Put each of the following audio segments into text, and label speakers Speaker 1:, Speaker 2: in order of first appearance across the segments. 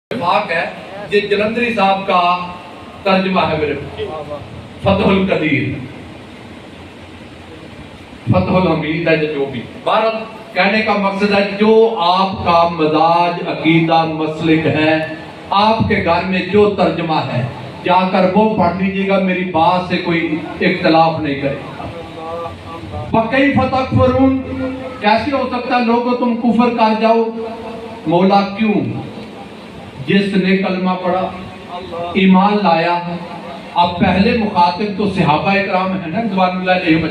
Speaker 1: इत्तेफाक है ये जलंधरी साहब का तर्जमा है मेरे फतहुल कदीर फतहुल हमीद है जो भी भारत कहने का मकसद है जो आपका मजाज अकीदा मसलिक है आपके घर में जो तर्जमा है जाकर वो पढ़ लीजिएगा। मेरी बात से कोई इख्तलाफ नहीं करेगा। बकई फतकफरून कैसे हो सकता है लोगों तुम कुफर कर जाओ। मौला क्यों? जिसने कलमा पढ़ा ईमान लाया। अब पहले मुखातिब तो सहाबा इकराम है ना रिज़वानुल्लाह अलैहिम।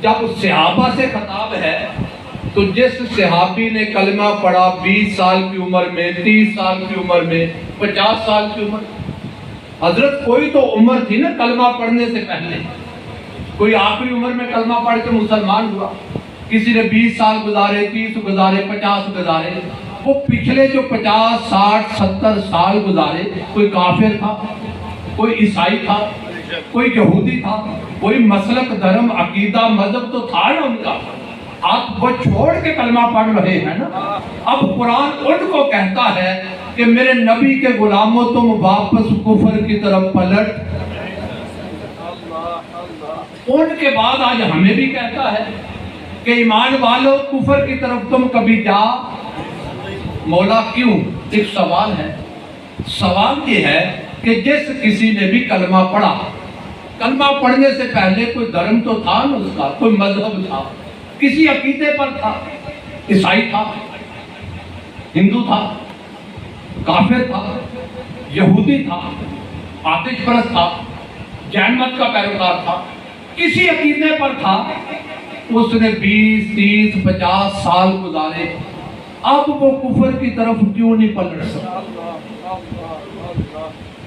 Speaker 1: जब सहाबा से खिताब है तो जिस सहाबी ने कलमा पढ़ा 20 साल की उम्र में, 30 साल की उम्र में, 50 साल की उम्र, हजरत कोई तो उम्र थी ना कलमा पढ़ने से पहले। कोई आखिरी उम्र में कलमा पढ़ के मुसलमान हुआ। किसी ने 20 साल गुजारे, 30 गुजारे, 50 गुजारे। वो पिछले जो 50, 60, 70 साल गुजारे, कोई काफिर था, कोई ईसाई था, कोई यहूदी था, कोई मसलक धर्म अकीदा मजहब तो था ना उनका। आप वो छोड़ के कलमा पढ़ रहे हैं ना। अब कुरान उनको कहता है कि मेरे नबी के गुलामों तुम वापस कुफर की तरफ पलट। उनके बाद आज हमें भी कहता है कि ईमान वालों कुफर की तरफ तुम कभी जा। मौला क्यों? एक सवाल है। सवाल ये है कि जिस किसी ने भी कलमा पढ़ा, कलमा पढ़ने से पहले कोई धर्म तो था ना उसका, कोई मजहब था, किसी अकीदे पर था। ईसाई था, हिंदू था, काफिर था, यहूदी था, आतिश परस्त था, जैन मत का पैरोकार था, किसी अकीदे पर था। उसने 20, 30, 50 साल गुजारे। अब वो कुफर की तरफ क्यों नहीं पलट सकता?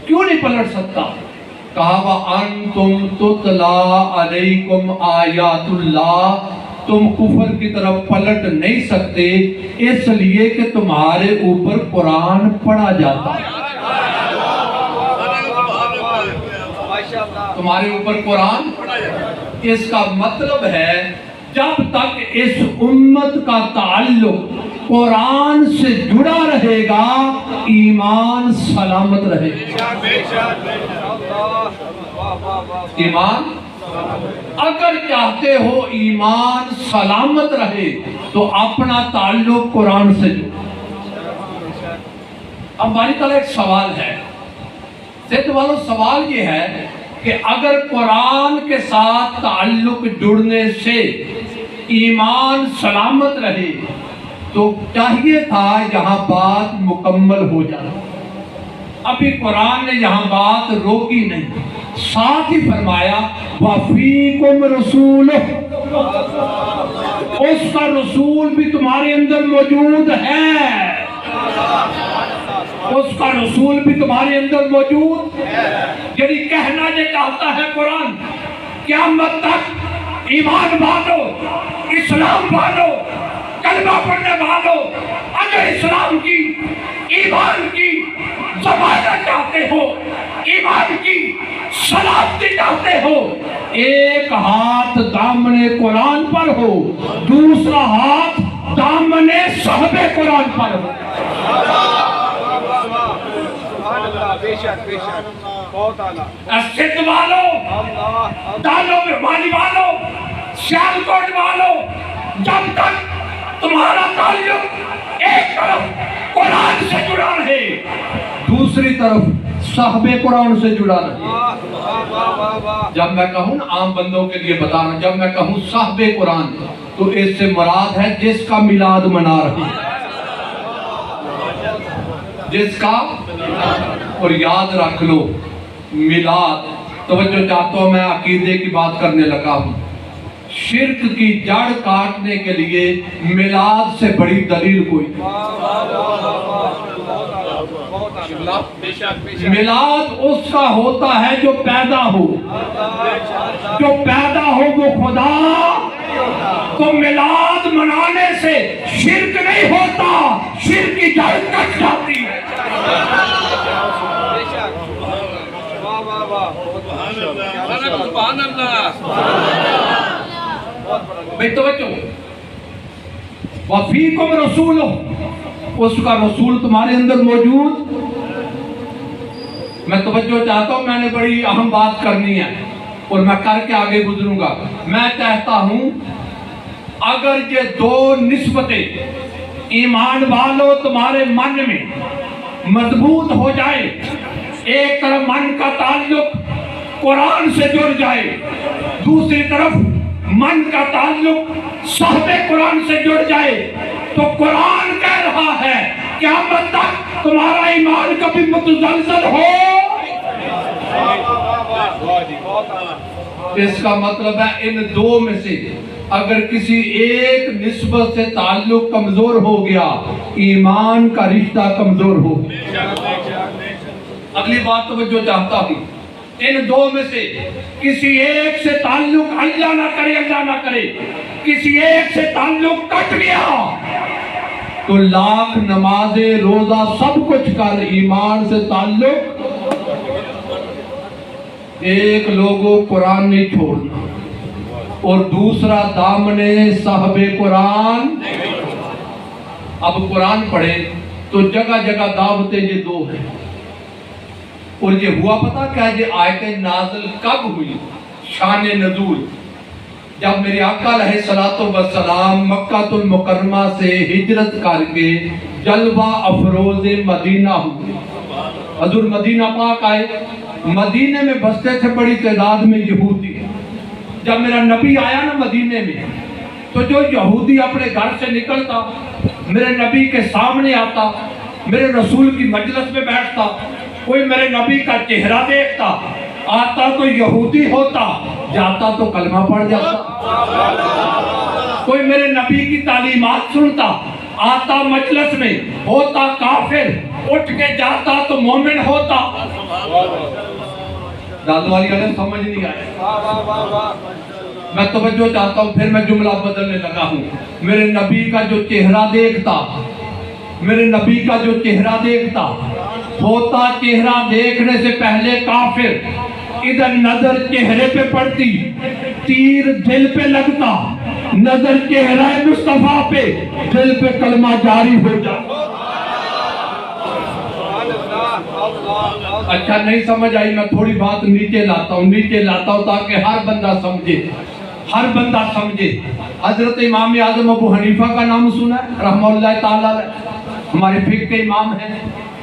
Speaker 1: क्यों नहीं पलट सकता? कहा वा अंतुम तुतला अलैकुम आयातुल्लाह, तुम कुफर की तरफ पलट नहीं सकते इसलिए कि तुम्हारे ऊपर कुरान पढ़ा जाता है। तुम्हारे ऊपर कुरान, इसका मतलब है जब तक इस उम्मत का ताल्लुक कुरान से जुड़ा रहेगा ईमान सलामत रहेगा। ईमान अगर चाहते हो ईमान सलामत रहे तो अपना ताल्लुक कुरान से जुड़ो। अब हमारी तरह एक सवाल है सिद्ध वालों, सवाल ये है कि अगर कुरान के साथ ताल्लुक जुड़ने से ईमान सलामत रहे तो चाहिए था यहाँ बात मुकम्मल हो जाए। अभी कुरान ने यहाँ बात रोकी नहीं, साथ ही फरमाया वफीकुम रसूल, उसका रसूल भी तुम्हारे अंदर मौजूद है। उसका रसूल भी तुम्हारे अंदर मौजूद। यदि कहना ये चाहता है कुरान क़यामत तक ईमान वालो, इस्लाम वालो, कलमा पढ़ने वालों, अगर इस्लाम की, ईमान की ज़मानत चाहते हो, ईमान की सलामती चाहते हो, एक हाथ दामने कुरान पर हो, दूसरा हाथ दामने साहबे कुरान पर हो। सिद्ध वालों, दानों वाली वालों, सियालकोट वालों, जब तक तुम्हारा ताल्लुक एक तरफ कुरान से जुड़ा रहे, दूसरी तरफ साहबे कुरान से जुड़ा रहे। जब मैं कहूँ ना, आम बंदों के लिए बता रहा, जब मैं कहूँ साहबे कुरान तो इससे मुराद है जिसका मिलाद मना रहे, जिसका। और याद रख लो मिलाद, तवज्जो चाहता हूं, मैं अकीदे की बात करने लगा हूँ। शिर्क की जड़ काटने के लिए मिलाद से बड़ी दलील कोई। मिलाद उसका होता है जो पैदा हो, जो पैदा हो वो खुदा। तो मिलाद मनाने से शिर्क नहीं होता, शिर्क की जड़ कट जाती है। वफीकुम रसूल, उसका रसूल तुम्हारे अंदर मौजूद। मैं तवज्जो चाहता हूं, मैंने बड़ी अहम बात करनी है और मैं करके आगे गुजरूंगा। मैं चाहता हूं अगर ये दो निस्बतें ईमान वालों तुम्हारे मन में मजबूत हो जाए, एक तरफ मन का ताल्लुक कुरान से जुड़ जाए, दूसरी तरफ मन का ताल्लुक साहबे कुरान से जुड़ जाए, तो कुरान कह रहा है क़यामत तक तुम्हारा ईमान कभी मुतज़लज़ल हो। इसका मतलब है इन दो में से अगर किसी एक निस्बत से ताल्लुक कमजोर हो गया, ईमान का रिश्ता कमजोर हो गया। अगली बात तवज्जो चाहता हूं, इन दो में से किसी एक से ताल्लुक अल्लाह ना करे, अल्लाह ना करे, किसी एक से ताल्लुक कट गया तो लाख नमाजे रोजा सब कुछ कर, ईमान से ताल्लुक एक लोगों कुरान नहीं छोड़ना और दूसरा दामने साहबे कुरान। अब कुरान पढ़े तो जगह जगह दावतें ये दो हैं। और ये हुआ पता क्या, ये आयतें नाज़िल कब हुई? शान नज़ूल जब मेरे आका अलैहिस्सलातु वस्सलाम मक्कातुल मुकर्रमा से हिजरत करके जलवा अफरोज़ मदीना हुए, हज़ूर मदीना पाक आए। मदीने में बसते थे बड़ी तादाद में यहूदी। जब मेरा नबी आया ना मदीने में, तो जो यहूदी अपने घर से निकलता, मेरे नबी के सामने आता, मेरे रसूल की मजलिस में बैठता, कोई मेरे नबी का चेहरा देखता, आता तो यहूदी होता, जाता तो कलमा पढ़ जाता। कोई मेरे नबी की तालीमात सुनता, आता मजलिस में, होता काफिर, उठ के जाता तो मोमिन होता। दादू वाली गल समझ नहीं आई। मैं तवज्जो चाहता हूँ, फिर मैं जुमला बदलने लगा हूँ। मेरे नबी का जो चेहरा देखता, मेरे नबी का जो चेहरा देखता, होता चेहरा देखने से पहले काफिर, इधर नजर चेहरे पे पड़ती, तीर दिल पे लगता, नजर चेहरा मुस्तफा पे, दिल पे कलमा जारी हो जाता। अच्छा नहीं समझ आई, मैं थोड़ी बात नीचे लाता हूँ ताकि हर बंदा समझे, हर बंदा समझे। हजरत इमाम आजम अबू हनीफा का नाम सुना है रहमतुल्लाह ताला, हमारे फिक्र के इमाम हैं।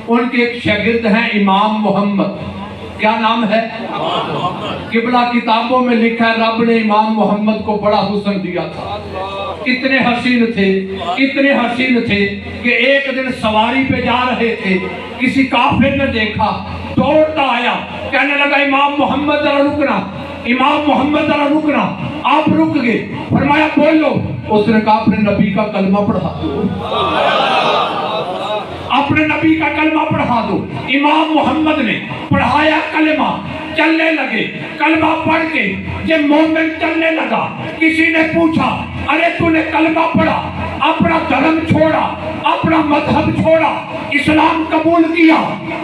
Speaker 1: उनके एक शागिर्द हैं इमाम मोहम्मद। क्या नाम है? किबला किताबों में लिखा है रब ने इमाम मोहम्मद को बड़ा हुस्न दिया था। इतने हसीन थे, इतने हसीन थे कि एक दिन सवारी पे जा रहे थे, किसी काफिर ने देखा, दौड़ता आया, कहने लगा इमाम मोहम्मद जरा रुकना, इमाम मोहम्मद जरा रुकना। आप रुक गए, फरमाया बोलो। उसने कहा अपने नबी का कलमा पढ़ा दो, अपने नबी का कलमा पढ़ा दो। इमाम मोहम्मद ने पढ़ाया कलमा, चलने लगे। कलमा पढ़ के जब मोमिन चलने लगा, किसी ने पूछा अरे तूने कलमा पढ़ा, अपना धर्म छोड़ा, अपना मजहब छोड़ा, इस्लाम कबूल किया,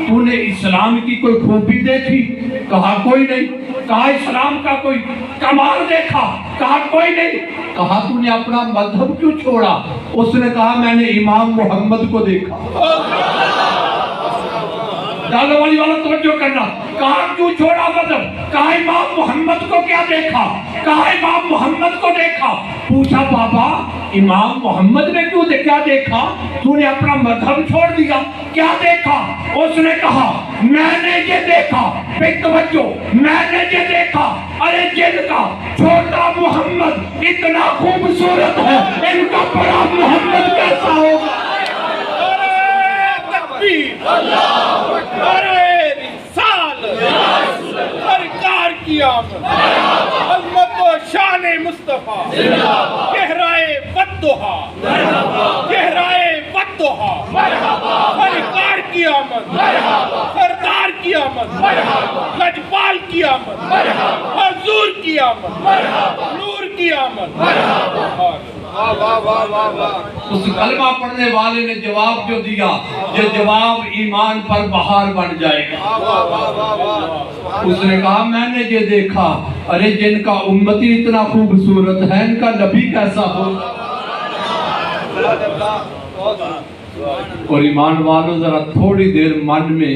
Speaker 1: तूने इस्लाम की कोई खूबी देखी? कहा कोई नहीं। कहा इस्लाम का कोई कमाल देखा? कहा कोई नहीं। कहा तूने अपना मजहब क्यों छोड़ा? उसने कहा मैंने इमाम मोहम्मद को देखा। डालो वाली वाला तवज्जो करना। कहा क्यों छोड़ा मजहब? कहा इमाम मोहम्मद को क्या देखा? कहा इमाम मोहम्मद को देखा। पूछा बाबा इमाम मोहम्मद ने क्यों क्या देखा? तूने अपना मजहब छोड़ दिया, क्या देखा? उसने कहा मैंने ये देखा, तवज्जो, मैंने ये देखा, अरे जिनका छोटा मोहम्मद इतना खूबसूरत है, इनका बड़ा मोहम्मद कैसा होगा? सरकार की आमद, अज़मत व शान मुस्तफा, गहराए बद्दुहा, गहराए बद्दुहा, सरकार की आमद, सरदार की आमद, लजपाल की आमद, हजूर की आमद, नूर की आमद। उस कलमा पढ़ने वाले ने जवाब जो दिया, ये जवाब ईमान पर बहार बन जाएगा। उसने कहा मैंने ये देखा, अरे जिनका उम्मती इतना खूबसूरत है, इनका नबी कैसा हो? और ईमान वालों जरा थोड़ी देर मन में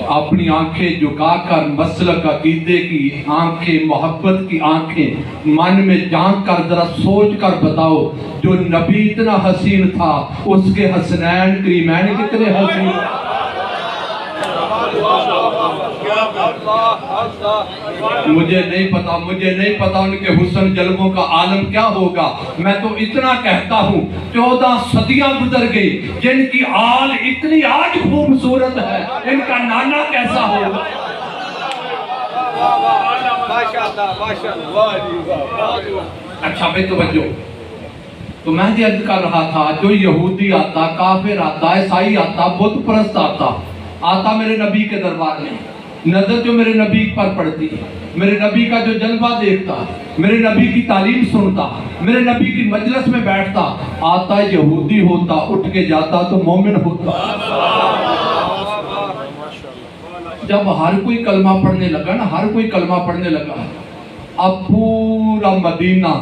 Speaker 1: अपनी आंखें झुकाकर मसलक अकीदे की आंखें, मोहब्बत की आंखें मन में झांक कर जरा सोच कर बताओ, जो नबी इतना हसीन था उसके हसनैन करीमैन कितने हसीन। मुझे नहीं पता उनके हुस्न जलवों का आलम क्या होगा। मैं तो इतना कहता हूँ 14 सदियां गुजर गई, जिनकी आल इतनी आज खूबसूरत है, इनका नाना कैसा होगा। अच्छा भाई तवज्जो, तो मैं भी अर्ज कर रहा था, जो यहूदी आता, काफिर आता, ईसाई आता, बुत परस्त आता मेरे नबी के दरबार में, नजर जो मेरे नबी पर पड़ती, मेरे नबी का जो जलवा देखता, मेरे नबी की तालीम सुनता, मेरे नबी की मजलिस में बैठता, आता यहूदी होता, उठ के जाता तो मोमिन होता। जब हर कोई कलमा पढ़ने लगा ना, हर कोई कलमा पढ़ने लगा, अब पूरा मदीना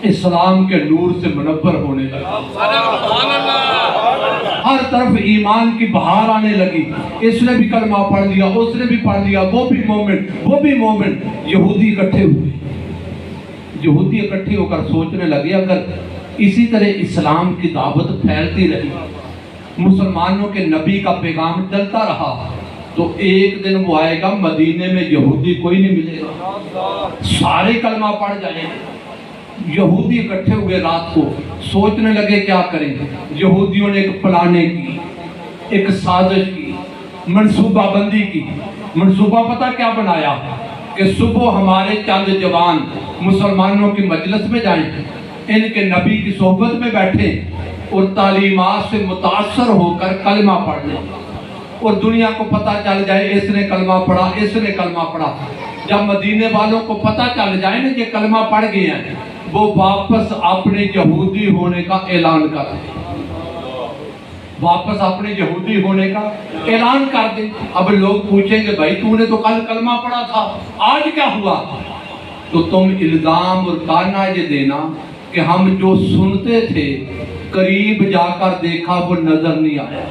Speaker 1: इस्लाम के नूर से मुनव्वर होने लगा, हर तरफ ईमान की बहार आने लगी। इसने भी कलमा पढ़ लिया, उसने भी पढ़ लिया, वो भी मोमिन। यहूदी इकट्ठे होकर सोचने लगे, अगर इसी तरह इस्लाम की दावत फैलती रही, मुसलमानों के नबी का पैगाम चलता रहा, तो एक दिन वो आएगा मदीने में यहूदी कोई नहीं मिलेगा, सारे कलमा पढ़ जाएंगे। यहूदी इकट्ठे हुए, रात को सोचने लगे क्या करें। यहूदियों ने एक प्लानिंग की, एक साजिश की, मंसूबाबंदी की। मंसूबा पता क्या बनाया कि सुबह हमारे चंद जवान मुसलमानों की मजलिस में जाएं, इनके नबी की सोहबत में बैठे और तालीमात से मुतासर होकर कलमा पढ़ लें, और दुनिया को पता चल जाए इसने कलमा पढ़ा, इसने कलमा पढ़ा। जब मदीने वालों को पता चल जाए ना कि कलमा पढ़ गए हैं, वो वापस अपने यहूदी होने का ऐलान कर दे, वापस अपने यहूदी होने का ऐलान कर दे। अब लोग पूछेंगे, भाई तूने तो कल कलमा पढ़ा था, आज क्या हुआ? तो तुम इल्जाम और ताना ये देना कि हम जो सुनते थे करीब जाकर देखा वो नजर नहीं आया,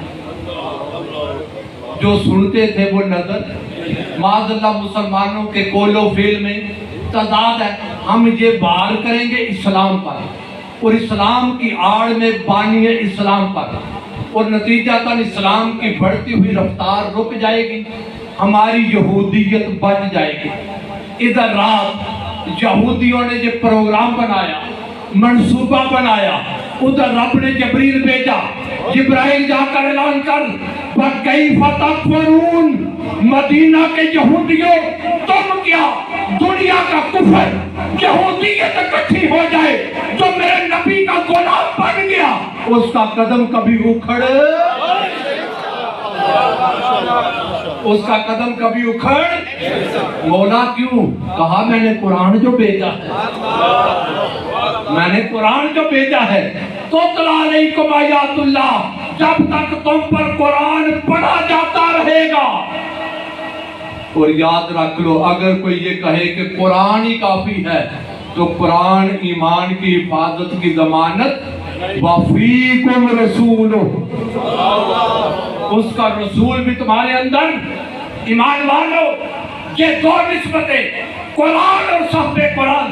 Speaker 1: जो सुनते थे वो नजर। माज़अल्लाह मुसलमानों के कोलो फेल में तजाद है। हम ये वार करेंगे इस्लाम पर, और इस्लाम की आड़ में बानिए इस्लाम पर, और नतीजतन इस्लाम की बढ़ती हुई रफ्तार रुक जाएगी, हमारी यहूदियत बच जाएगी। इधर रात यहूदियों ने ये प्रोग्राम बनाया, मंसूबा बनाया, उधर रब ने जबरील भेजा, जिब्राइल जाकर ऐलान कर, कैफ़ तकफुरून, मदीना के यहूदियों तुम क्या दुनिया का कुफर यहूदियत इकट्ठी हो जाए, जो मेरे नबी का गुलाम बन गया उसका कदम कभी उखड़। मौला क्यों? कहा मैंने कुरान जो भेजा है, तो तला अलैकुम आयातुल्लाह, जब तक तुम पर कुरान पढ़ा जाता रहेगा। और याद रख लो, अगर कोई ये कहे कि कुरान ही काफी है, तो कुरान ईमान की हिफाजत की जमानत, वफीकुम रसूल, उसका रसूल भी तुम्हारे अंदर। ईमान वालों, ये दो निस्बतें, कुरान और सहबे कुरान,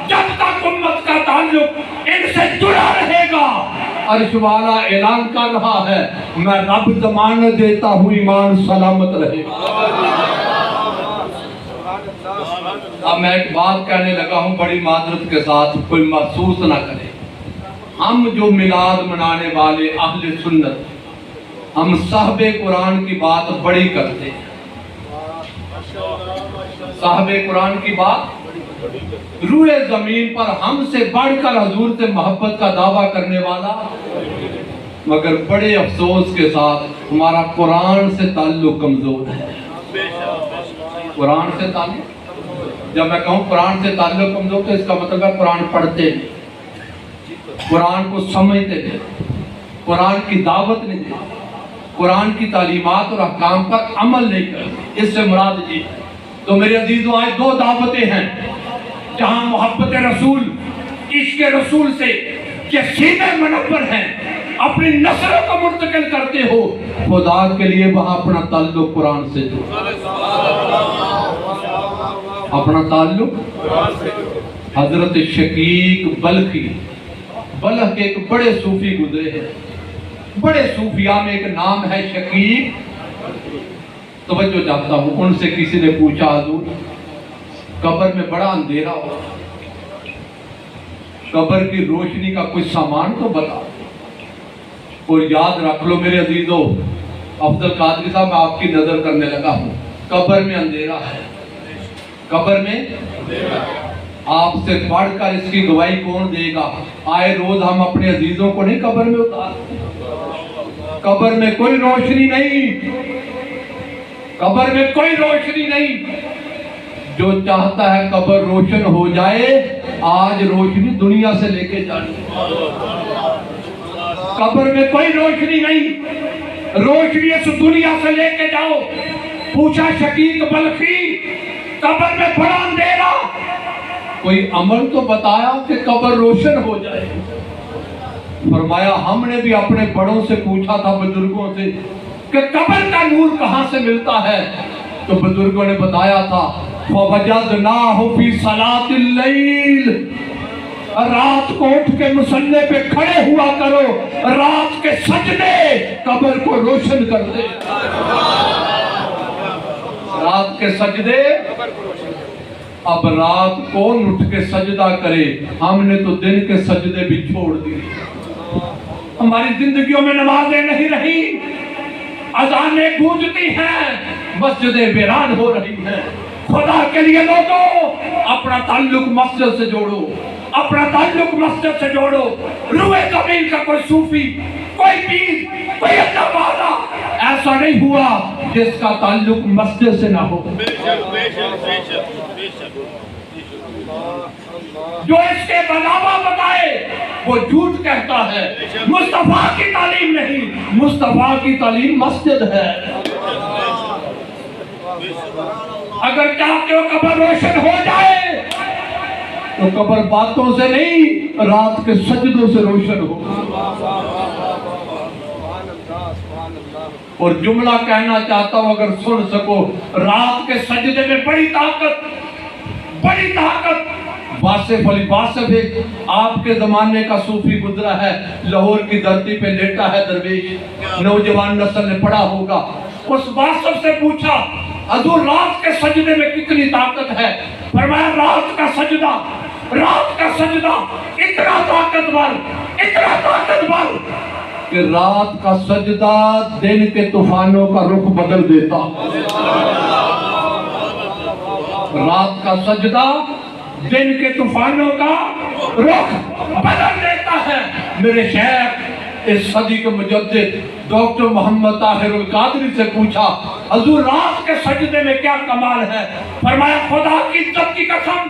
Speaker 1: जब तक उम्मत का ताल्लुक इनसे जुड़ा रहेगा, अर्श वाला ऐलान कर रहा है, मैं रब जमानत देता हूँ ईमान सलामत रहेगा। अब मैं एक बात कहने लगा हूँ बड़ी माजरत के साथ, कोई महसूस ना करे। हम जो मिलाद मनाने वाले अहले सुन्नत, हम साहबे कुरान की बात बड़ी करते हैं, साहबे कुरान की बात रूए जमीन पर हमसे बढ़कर हजूर से मोहब्बत का दावा करने वाला, मगर बड़े अफसोस के साथ हमारा कुरान से ताल्लुक कमजोर है। कुरान से ताल्लुक, जब मैं कहूँ कुरान से ताल्लुक कमजोर, तो इसका मतलब है कुरान पढ़ते नहीं, कुरान को समझते नहीं, कुरान की दावत नहीं देते, कुरान की तालीमात और अहकाम पर अमल नहीं करते। इससे मुराद जी, तो मेरे अजीजों, आज दो दावतें हैं जहां मोहब्बत रसूल, इश्क रसूल से ये सीने मुनव्वर हैं, अपनी नस्लों को मुंतकिल करते हो, खुदा के लिए वहां अपना ताल्लुक कुरान से जोड़ो, अपना ताल्लुक। हजरत शकीक बल्खी, बल्ख के एक बड़े सूफी गुजरे हैं, बड़े सूफिया में एक नाम है शकीक। तवज्जो चाहता हूं, उनसे किसी ने पूछा हुजूर कब्र में बड़ा अंधेरा हो, कब्र की रोशनी का कुछ सामान तो बता। और याद रख लो मेरे अजीजों, अफजल कादरी साहब आपकी नजर करने लगा हूं, कब्र में अंधेरा है, कब्र में आपसे पढ़कर इसकी गवाही कौन देगा? आए रोज हम अपने अजीजों को नहीं कब्र में उतारते, कब्र में कोई रोशनी नहीं, कब्र में कोई रोशनी नहीं। जो चाहता है कब्र रोशन हो जाए, आज रोशनी दुनिया से लेके जानी, कब्र में कोई रोशनी नहीं, रोशनी इस दुनिया से लेके जाओ। पूछा शकीक बल्खी कब्र में बड़ा अंधेरा, कोई अमल तो बताया कि कब्र रोशन हो जाए। फरमाया हमने भी अपने बड़ों से पूछा था, बुजुर्गों से, कि कब्र का नूर कहां से मिलता है, तो बुजुर्गों ने बताया था फवजदनाहु फी सलातिल लैल, रात को उठ के मुसल्ले पे खड़े हुआ करो, रात के सजदे कब्र को रोशन कर दे, रात के सजदे। अब रात कौन उठ के सजदा करे, हमने तो दिन के सजदे भी छोड़ दिए, हमारी जिंदगियों में नमाजें नहीं रही, अजानें गूंजती हैं, मस्जिदें वीरान हो रही हैं। खुदा के लिए लोगों अपना ताल्लुक मस्जिद से जोड़ो, अपना ताल्लुक मस्जिद से जोड़ो। रुए जमीन का कोई सूफी, कोई पीर, कोई अल्लाह वाला ऐसा नहीं हुआ जिसका ताल्लुक मस्जिद से ना हो। जो इसके बनावा बताए वो झूठ कहता है, मुस्तफा की तालीम नहीं, मुस्तफा की तालीम मस्जिद है। अगर चाहते हो कब्र रोशन हो जाए तो कब्र बातों से नहीं, रात के सजदों से रोशन हो। और जुमला कहना चाहता हूं, अगर सुन सको, रात के सजदे में बड़ी ताकत, बड़ी ताकत। वासिफ अली वासिफ आपके जमाने का सूफी गुजरा है, लाहौर की धरती पे लेटा है दरवेश, नौजवान नस्ल ने पढ़ा होगा। उस वासिफ से पूछा हुजूर रात के सजदे में कितनी ताकत है? फरमाया रात का सजदा, रात का सजदा इतना ताकतवर, इतना ताकतवर कि रात का सजदा दिन के तूफानों का रुख बदल देता। रात का सजदा दिन के तूफानों का रुख बदल देता है। मेरे शेख इस सदी के मुजद्दिद डॉक्टर मोहम्मद ताहिरुल कादरी से पूछा हुजूर रात के सजदे में क्या कमाल है? फरमाया खुदा की इज्जत की कसम,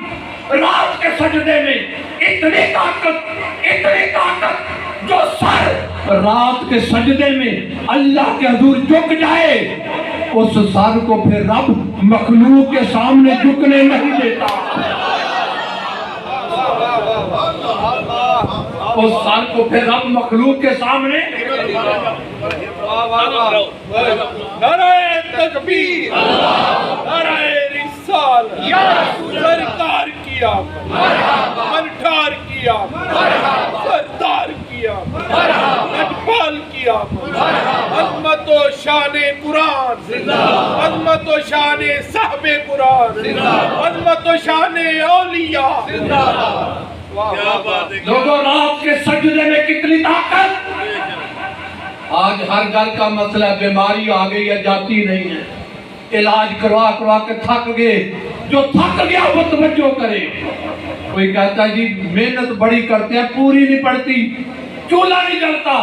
Speaker 1: रात के सजदे में इतनी ताकत, इतनी ताकत, जो सर रात के सजदे में अल्लाह के हुजूर झुक जाए, उस सर को फिर रब मखलूक के सामने झुकने नहीं देता। उस सर को फिर रब मखलूक के सामने। नाराए तकबीर, नाराए रिसालत, सरकार किया, मनठार किया, सरदार किया, नटपाल किया, अज़मत व शाने कुरान, अज़मत व शाने साहबे कुरान, अज़मत व शाने औलिया। लोगों रात के सजदे में कितनी ताकत। आज हर घर का मसला, बीमारी आ गई है, जाती नहीं है, इलाज करवा करवा के थक गए। जो थक गया वो तवज्जो करे। कोई कहता है जी मेहनत बड़ी करते हैं, पूरी नहीं पड़ती, चूल्हा नहीं जलता।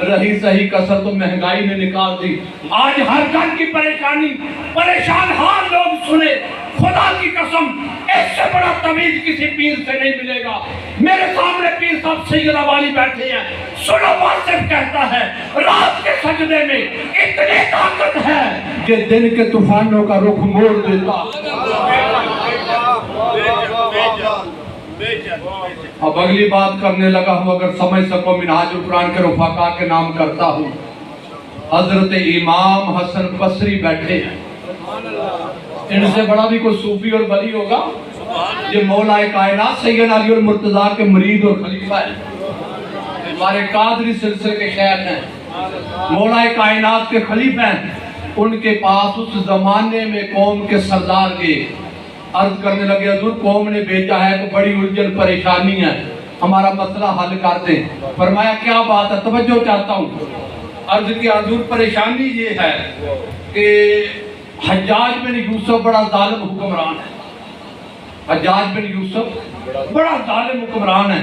Speaker 1: रही सही कसर तो महंगाई ने निकाल दी। आज हर घर की परेशानी, परेशान हाल लोग सुने। खुदा की कसम इससे बड़ा तमीज किसी पीर से नहीं मिलेगा। मेरे सामने पीर साहब सैयदा वाली बैठे हैं, सुनो वासिफ कहता है रात के सजदे में इतनी ताकत है कि दिन के तूफानों का रुख मोड़ देता। अब अगली बात करने लगा हूँ, अगर समझ सको मिनहाजुल कुरान के रुफाका के नाम करता हूँ। हजरत इमाम हसन बसरी बैठे हैं, इनसे बड़ा भी कोई सूफी और वली होगा? ये मौला कायनात सैयद अली और मुर्तजा के मरीद और खलीफा है, हमारे कादरी सिलसिले के शेख हैं, मौला कायनात के खलीफा हैं। उनके पास उस जमाने में कौम के सरदार के अर्ज करने लगे, हजूर कौम ने भेजा है तो बड़ी उलझन परेशानी है, हमारा मसला हल कर दें। फरमाया क्या बात है, तवज्जो चाहता हूँ। अर्ज की हजूर परेशानी ये है कि हज्जाज बिन यूसुफ बड़ा जालिम हुक्मरान है, हज्जाज बिन यूसुफ बड़ा जालिम हुक्मरान है,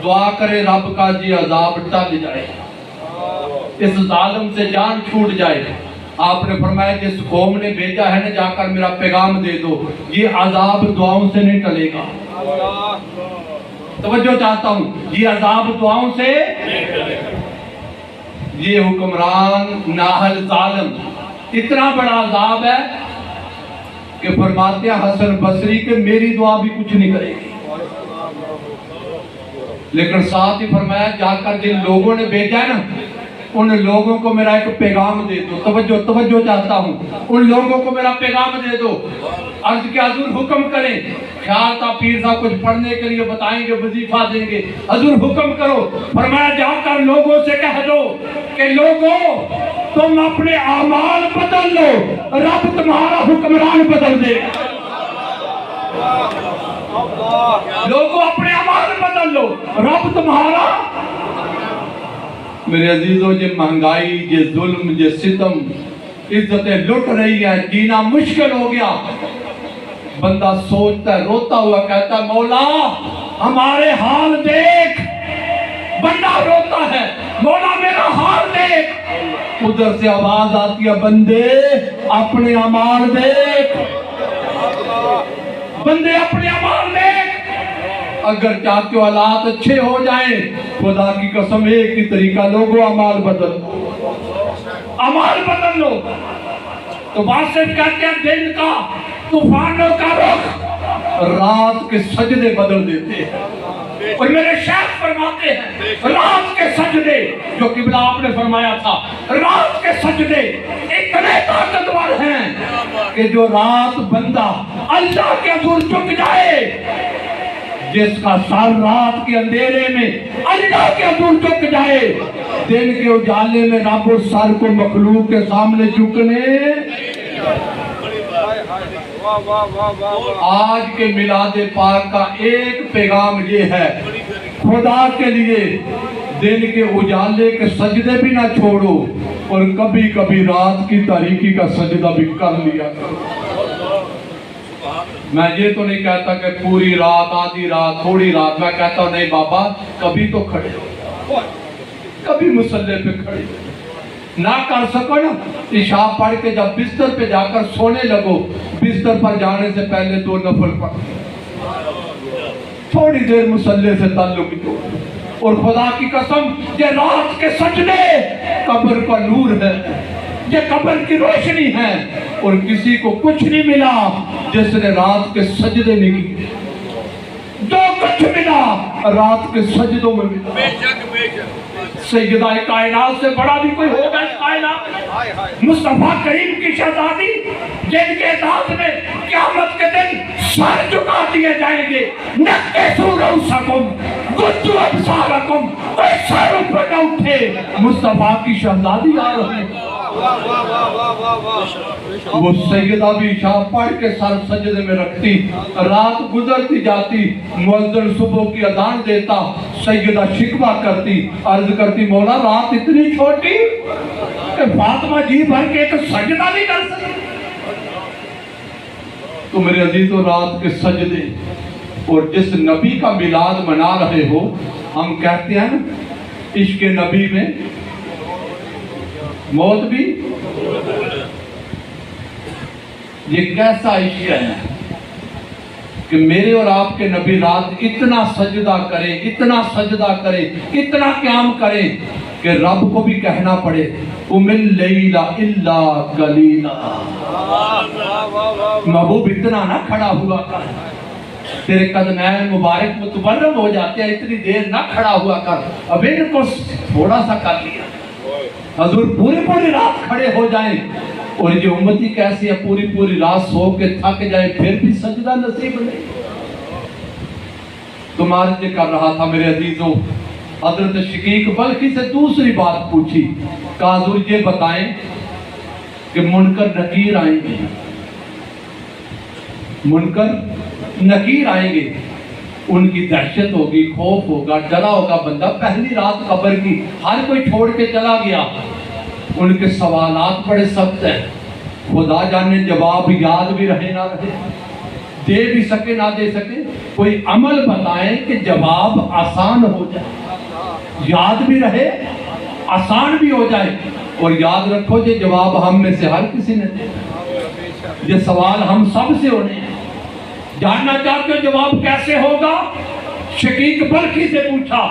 Speaker 1: दुआ करे रब का जी अजाब टल जाए, इस जालिम से जान छूट जाए। आपने फरमाया जिस कौम ने भेजा है ना, जाकर मेरा पैगाम दे दो, ये अजाब दुआओं से नहीं टलेगा। तवज्जो चाहता हूँ, ये अजाब दुआओं से, ये हुक्मरान नाहल जालिम इतना बड़ा अजाब है कि फरमाते हैं हसन बसरी के मेरी दुआ भी कुछ नहीं करेगी। लेकिन साथ ही फरमाया जाकर जिन लोगों ने भेजा है ना, उन लोगों को मेरा एक पैगाम दे दो। तवज्जो चाहता हूँ, उन लोगों को मेरा पैगाम दे दो। अर्ज के हजूर हुक्म करें। ख्याल था पीर साहब कुछ पढ़ने के लिए बताएंगे, वजीफा देंगे। हजूर हुक्म करो। फरमाया जाकर लोगों से कह दो कि लोगों तुम अपने आमाल बदल लो, रब तुम्हारा हुक्मरान बदल दे। लोगों अपने आमाल बदल लो, रब तुम्हारा। मेरे अजीजों, ये महंगाई, ये जुल्म, ये सितम, इज्जतें लुट रही है, जीना मुश्किल हो गया। बंदा सोचता है, रोता हुआ कहता है मौला हमारे हाल देख। बंदा रोता है, मौला मेरा हाल देख। उधर से आवाज आती है, बंदे अपने अमाल देख, बंदे अपने अमाल देख। अगर चाहते हो हालात अच्छे हो जाएं, खुदा की कसम एक ही तरीका, लोगों अमाल बदल लो, अमाल बदल लो। तो बात से कहते हैं दिन का तूफानों का रुख रात के सजदे बदल देते हैं। और मेरे शेख फरमाते हैं रात के सजदे, जो किबला आपने फरमाया था, रात के सजदे इतने ताकतवर हैं कि जो रात बंदा अल्लाह के हज़ूर झुक जाए, जिसका सर रात के अंधेरे में अल्लाह के हज़ूर झुक जाए, दिन के उजाले में रब उस सर को मखलूक के सामने झुकने। आज के मिलादे पाक का एक पैगाम ये है, खुदा के लिए दिन के उजाले के सजदे भी ना छोड़ो, और कभी कभी रात की तारीकी का सजदा भी कर लिया करो। मैं ये तो नहीं कहता कि पूरी रात, आधी रात, थोड़ी रात, मैं कहता हूँ नहीं बाबा, कभी तो खड़े हो, कभी मुसल्ले पे खड़े हो। ना कर सको ना, इशा पढ़ के जब बिस्तर पे जाकर सोने लगो, बिस्तर पर जाने से पहले 2 नफल पढ़, थोड़ी देर मुसल्ले से ताल्लुक दो। और खुदा की कसम, ये रात के सजदे कब्र का नूर है, ये कब्र की रोशनी है, और किसी को कुछ नहीं मिला जिसने रात के सजदे नहीं किए। जो कुछ मिला रात के सजदों में मिला। बेशक सैयदा कायनात से बड़ा भी कोई होगा इस कायनात। मुस्तफा करीम की शहजादी, जिनके दाद में क़यामत के दिन सर झुका दिए जाएंगे, नक्के सूरउसकुम गुद्दु अबसारकुम, कोई सर ऊपर न उठे। मुस्तफा की शहजादी आ रही है, वो सैयदा भी इशा पढ़ के सर सजदे में रखती, रात गुजरती जाती, मुअज्जिन सुबह की अजान देता, सैयदा शिकवा करती, अर्ज करती मौला रात इतनी छोटी कि फातिमा जी भर के एक सजदा नहीं कर सकती। तो मेरे अजीजों, रात के सजदे, और जिस नबी का मिलाद मना रहे हो, हम कहते हैं ना इश्क नबी में मौत भी। ये कैसा इश्क है कि मेरे और आपके नबी रात इतना सजदा करें, इतना सजदा करें, इतना क़याम करें कि रब को भी कहना पड़े उमिल लैला इल्ला कलीला। महबूब इतना ना खड़ा हुआ कर, तेरे कदमैन मुबारक मुतबर्रम हो जाते हैं, इतनी देर ना खड़ा हुआ कर, अब इनको थोड़ा सा कर लिया। हजूर पूरी पूरी रात खड़े हो जाएं, और ये उम्मती कैसी है पूरी पूरी रात सो के थक जाए फिर भी सजदा नसीब नहीं। तुम्हारे कर रहा था मेरे अजीजों, हजरत शकीक बल्कि से दूसरी बात पूछी, कहा हजूर ये बताएं कि मुनकर नकीर आएंगे, मुनकर नकीर आएंगे, उनकी दहशत होगी, खौफ होगा, डरा होगा बंदा। पहली रात कब्र की हर कोई छोड़ के चला गया, उनके सवालात बड़े सख्त हैं, खुदा जाने जवाब याद भी रहे ना रहे, दे भी सके ना दे सके। कोई अमल बताएं कि जवाब आसान हो जाए, याद भी रहे, आसान भी हो जाए। और याद रखो ये जवाब हम में से हर किसी ने देना, ये सवाल हम सब से होने हैं। जानना चाहते हो जवाब कैसे होगा? शकीक बल्कि से पूछा,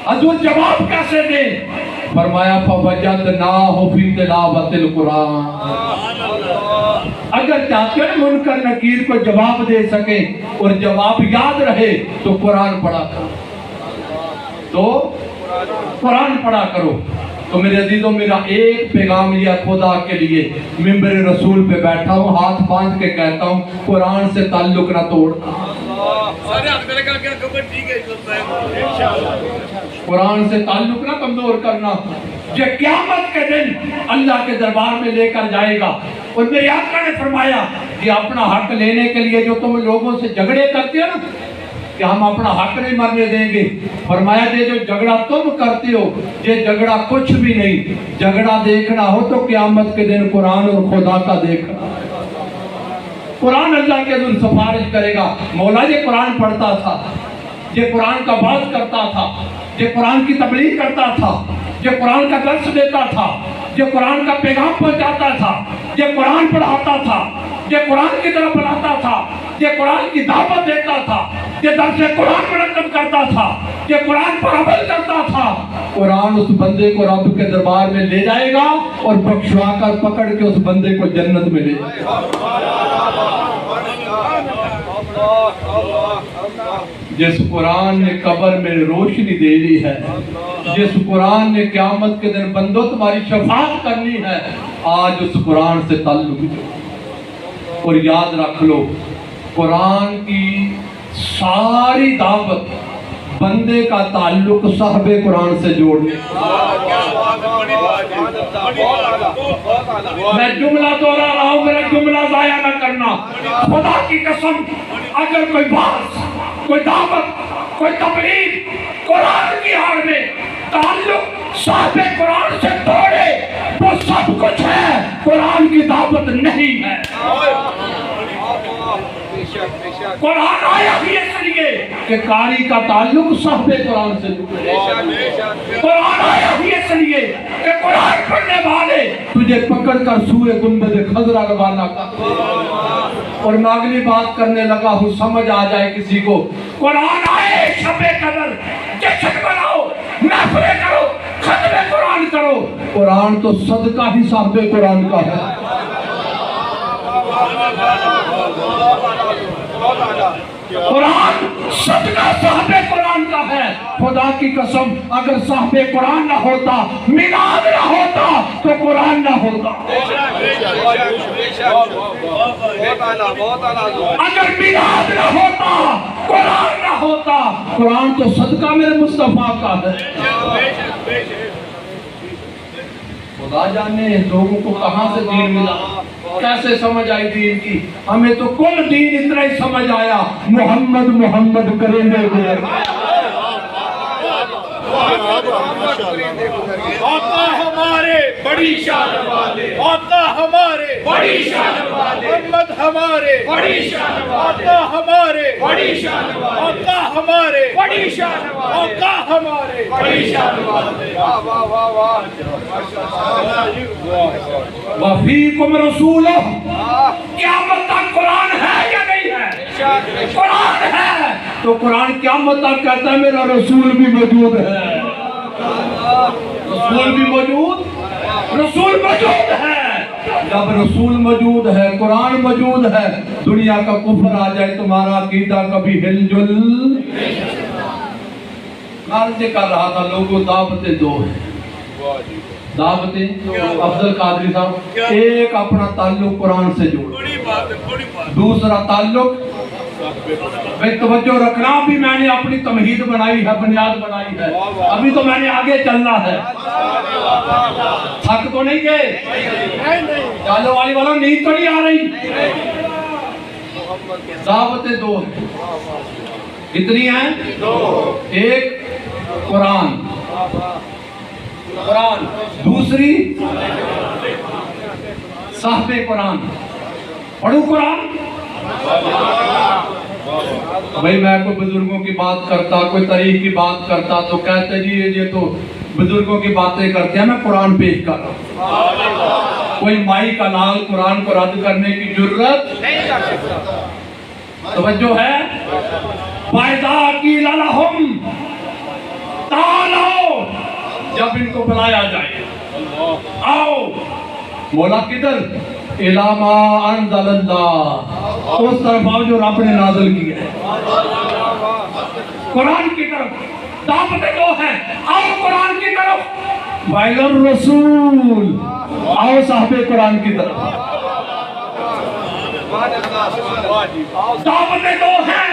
Speaker 1: हजूर जवाब कैसे दे? फरमाया फवजदनाहु फी तिलावतिल कुरान। अगर चाहते हो मुनकर नकीर को जवाब दे सके और जवाब याद रहे तो कुरान पढ़ा करो, तो कुरान पढ़ा करो। तो मेरे अजीजों, मेरा एक पैगाम लिया खुदा के लिए, मिंबर रसूल पे बैठा हूँ, हाथ बांध के कहता हूँ कुरान से ताल्लुक ना तोड़, कुरान से ताल्लुक ना कमजोर करना। ये क़यामत के दिन अल्लाह के दरबार में लेकर जाएगा। और मेरे आका ने फरमाया कि अपना हक लेने के लिए जो तुम लोगों से झगड़े करते हो ना, कि हम अपना हक नहीं मरने देंगे, फरमाया ये जो झगड़ा तुम करते हो ये झगड़ा कुछ भी नहीं। झगड़ा देखना हो तो क़यामत के दिन कुरान और खुदा का देखना। कुरान अल्लाह के हज़ूर सिफारिश करेगा, मौला ये कुरान पढ़ता था, ये कुरान का बात करता था, ये कुरान की तबलीग करता था, ये कुरान का दर्स देता था, ये कुरान का पैगाम पहुंचाता था, ये कुरान पढ़ाता था, ये कुरान की तरफ बुलाता था, ये कुरान की दावत देता था, ये दर्स कुरान मुनक्कद करता था, ये कुरान पर अमल करता था। कुरान उस बंदे को रब के दरबार में ले जाएगा और बख्शवा कर पकड़ के उस बंदे को जन्नत में ले जाएगा। जिस कुरान ने कब्र में रोशनी दे दी है, जिस कुरान ने क़यामत के दिन बंदो तुम्हारी शफाअत करनी है, आज उस कुरान से ताल्लुक। और याद रख लो, कुरान की सारी दावत बंदे का ताल्लुक साहबे कुरान से जोड़ने। मैं जुमला दोहरा रहा हूँ, मेरा जुमला जाया न करना। खुदा की कसम, अगर कोई बात, कोई दावत, कोई तबलीग कुरान की आड़ में ताल्लुक साहबे कुरान से तोड़े वो सब कुछ है, कुरान की दावत नहीं है। कुरान आया भी इसलिए कि कारी का ताल्लुक साहबे कुरान से। कुरान आया भी इसलिए कि कुरान पढ़ने वाले तुझे पकड़ कर सूरे गुंबद खजरा रवाना कर। और मैं अगली बात करने लगा हूँ, समझ आ जाए किसी को। कुरान आए, शबे कदर जश्न बनाओ, महफिलें करो, खत्मे कुरान करो। कुरान तो सदका ही साहबे कुरान का है। कुरान सदका साहबे कुरान का है। खुदा की कसम, अगर साहबे कुरान ना होता, मिलाद ना होता, तो कुरान ना होता। अगर मिलाद ना होता, कुरान ना होता। कुरान तो सदका मेरे मुस्तफा का है। खुदा जाने लोगों को कहां से दीन मिला, कैसे समझ आई दीन की। हमें तो कुल दीन इतना ही समझ आया, मोहम्मद मोहम्मद करेंगे।
Speaker 2: आका हमारे बड़ी शान वाले, आका हमारे बड़ी शान वाले, मोहम्मद हमारे बड़ी शान वाले, आका हमारे बड़ी शान वाले, आका हमारे बड़ी शान वाले, आका हमारे बड़ी शान वाले। वाह वाह वाह वाह,
Speaker 1: वफीकुम रसूल। क़यामत तक कुरान है या नहीं है? कुरान है तो कुरान क़यामत तक कहता है मेरा रसूल भी मौजूद है। रसूल भी मौजूद, रसूल मौजूद है। जब रसूल मौजूद है, कुरान मौजूद है, दुनिया का कुफर आ जाए तुम्हारा अकीदा कभी हिलजुल। अर्ज कर रहा था लोगों, दावतें दो हैं, दावतें। अफजल कादरी साहब, एक अपना ताल्लुक कुरान से जोड़ो, दूसरा ताल्लुक भाई तवज्जो रखना। भी मैंने अपनी तमहीद बनाई है, बुनियाद बनाई है, अभी तो मैंने आगे चलना है। थक तो नहीं गए? चालो वाली वालों, नींद तो नहीं आ रही? दावतें दो हैं, कितनी हैं? दो। एक कुरान, कुरान, दूसरी साहबे कुरान। पढ़ू कुरान। भाई मैं कोई बुजुर्गों की बात करता, कोई तारीख की बात करता तो कहते जी ये तो बुजुर्गों की बातें करते हैं, मैं कुरान पेश कर रहा हूं। कोई माई का लाल कुरान को रद्द करने की जरूरत नहीं कर सकता। तवज्जो है? वायदा की ललहुम, तालो, जब इनको बुलाया जाए आओ। मौला किधर? इलामा अंज़लल्लाह, उस तरफ आओ जो रब ने नाज़िल किया है, कुरान की तरफ। दावतें दो हैं, आओ कुरान की तरफ। वाइलर रसूल, आओ साहबे कुरान की तरफ। दावतें दो हैं,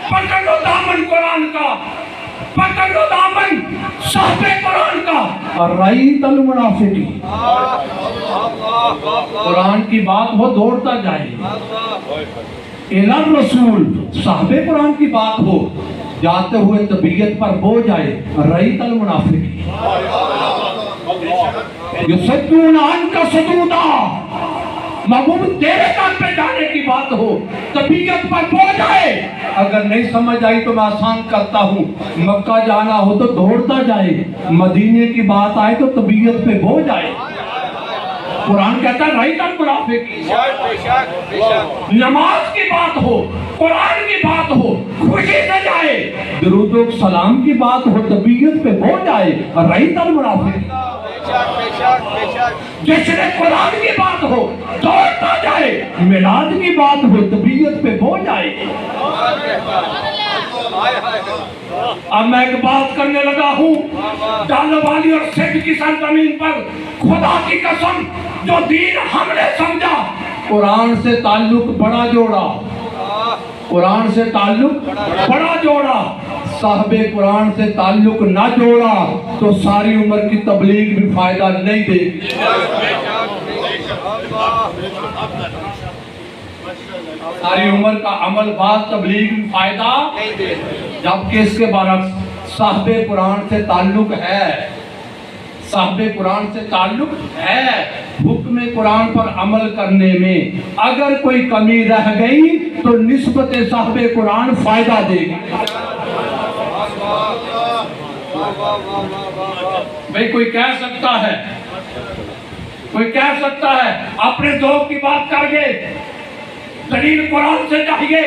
Speaker 1: पकड़ लो दामन कुरान का, पकड़ लो दामन साहबे कुरान का। रईतल मुनाफिकी, कुरान की बात हो दौड़ता जाए। इलर रसूल, साहबे कुरान की बात हो जाते हुए तबीयत पर बोझ आए। रईतल मुनाफिकी युसद्दून अन्का सदूदा, महबूब तेरे काम पे जाने की बात हो, तबीयत पर बोझ आए। अगर नहीं समझ आई तो मैं आसान करता हूँ, मक्का जाना हो तो दौड़ता जाए, मदीने की बात आए तो तबीयत पे बोझ आए। कुरान कहता है रईतल मुनाफिकी। नमाज की बात हो, कुरान की बात हो, खुशी से जाए। दुरूद सलाम की बात हो, तबीयत पे बोझ आए। रईतल मुनाफिकी। जिसने कुरान की बात हो दौड़ता जाए, मिलाद की बात हो तबीयत पे बोझ आए। अब मैं एक बात करने लगा हूँ, जालवाली और सिद्ध की सरजमीन पर खुदा की कसम, जो दीन हमने समझा, कुरान से ताल्लुक बड़ा जोड़ा, कुरान से ताल्लुक बड़ा जोड़ा। साहबे कुरान से ताल्लुक ना जोड़ा तो सारी उम्र की तबलीग भी फायदा नहीं देगी। सारी उम्र का अमल बाद तबलीग भी फायदा नहीं देगी। जबकि इसके बाद साहबे कुरान से ताल्लुक है, साहबे कुरान से ताल्लुक है। हुक्म कुरान पर अमल करने में अगर कोई कमी रह गई तो निस्बत साहबे कुरान फायदा देगी। भाई कोई कह सकता है, कोई कह सकता है अपने ज़ौक़ की बात करके दलील कुरान से चाहिए,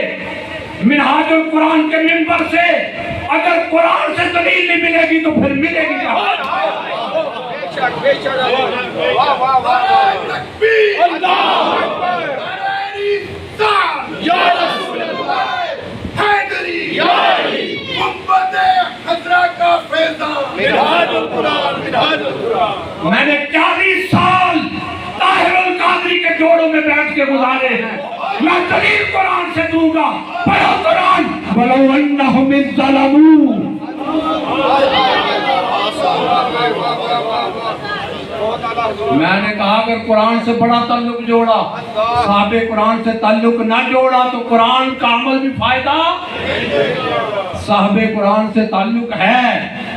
Speaker 1: मिनहाजुल कुरान के मिंबर से अगर कुरान से दलील नहीं मिलेगी तो फिर मिलेगी कहाँ? मैंने 40 साल ताहिरुल कादरी के जोड़ों में बैठ के गुजारे हैं। मैं दलील कुरान से दूंगा, पढ़ो कुरान। वलो अन्नहुम इज़्ज़लमू, मैंने कहा अगर कुरान से बड़ा ताल्लुक जोड़ा, साहबे कुरान से ताल्लुक ना जोड़ा तो कुरान का अमल भी फायदा। साहबे कुरान से ताल्लुक है,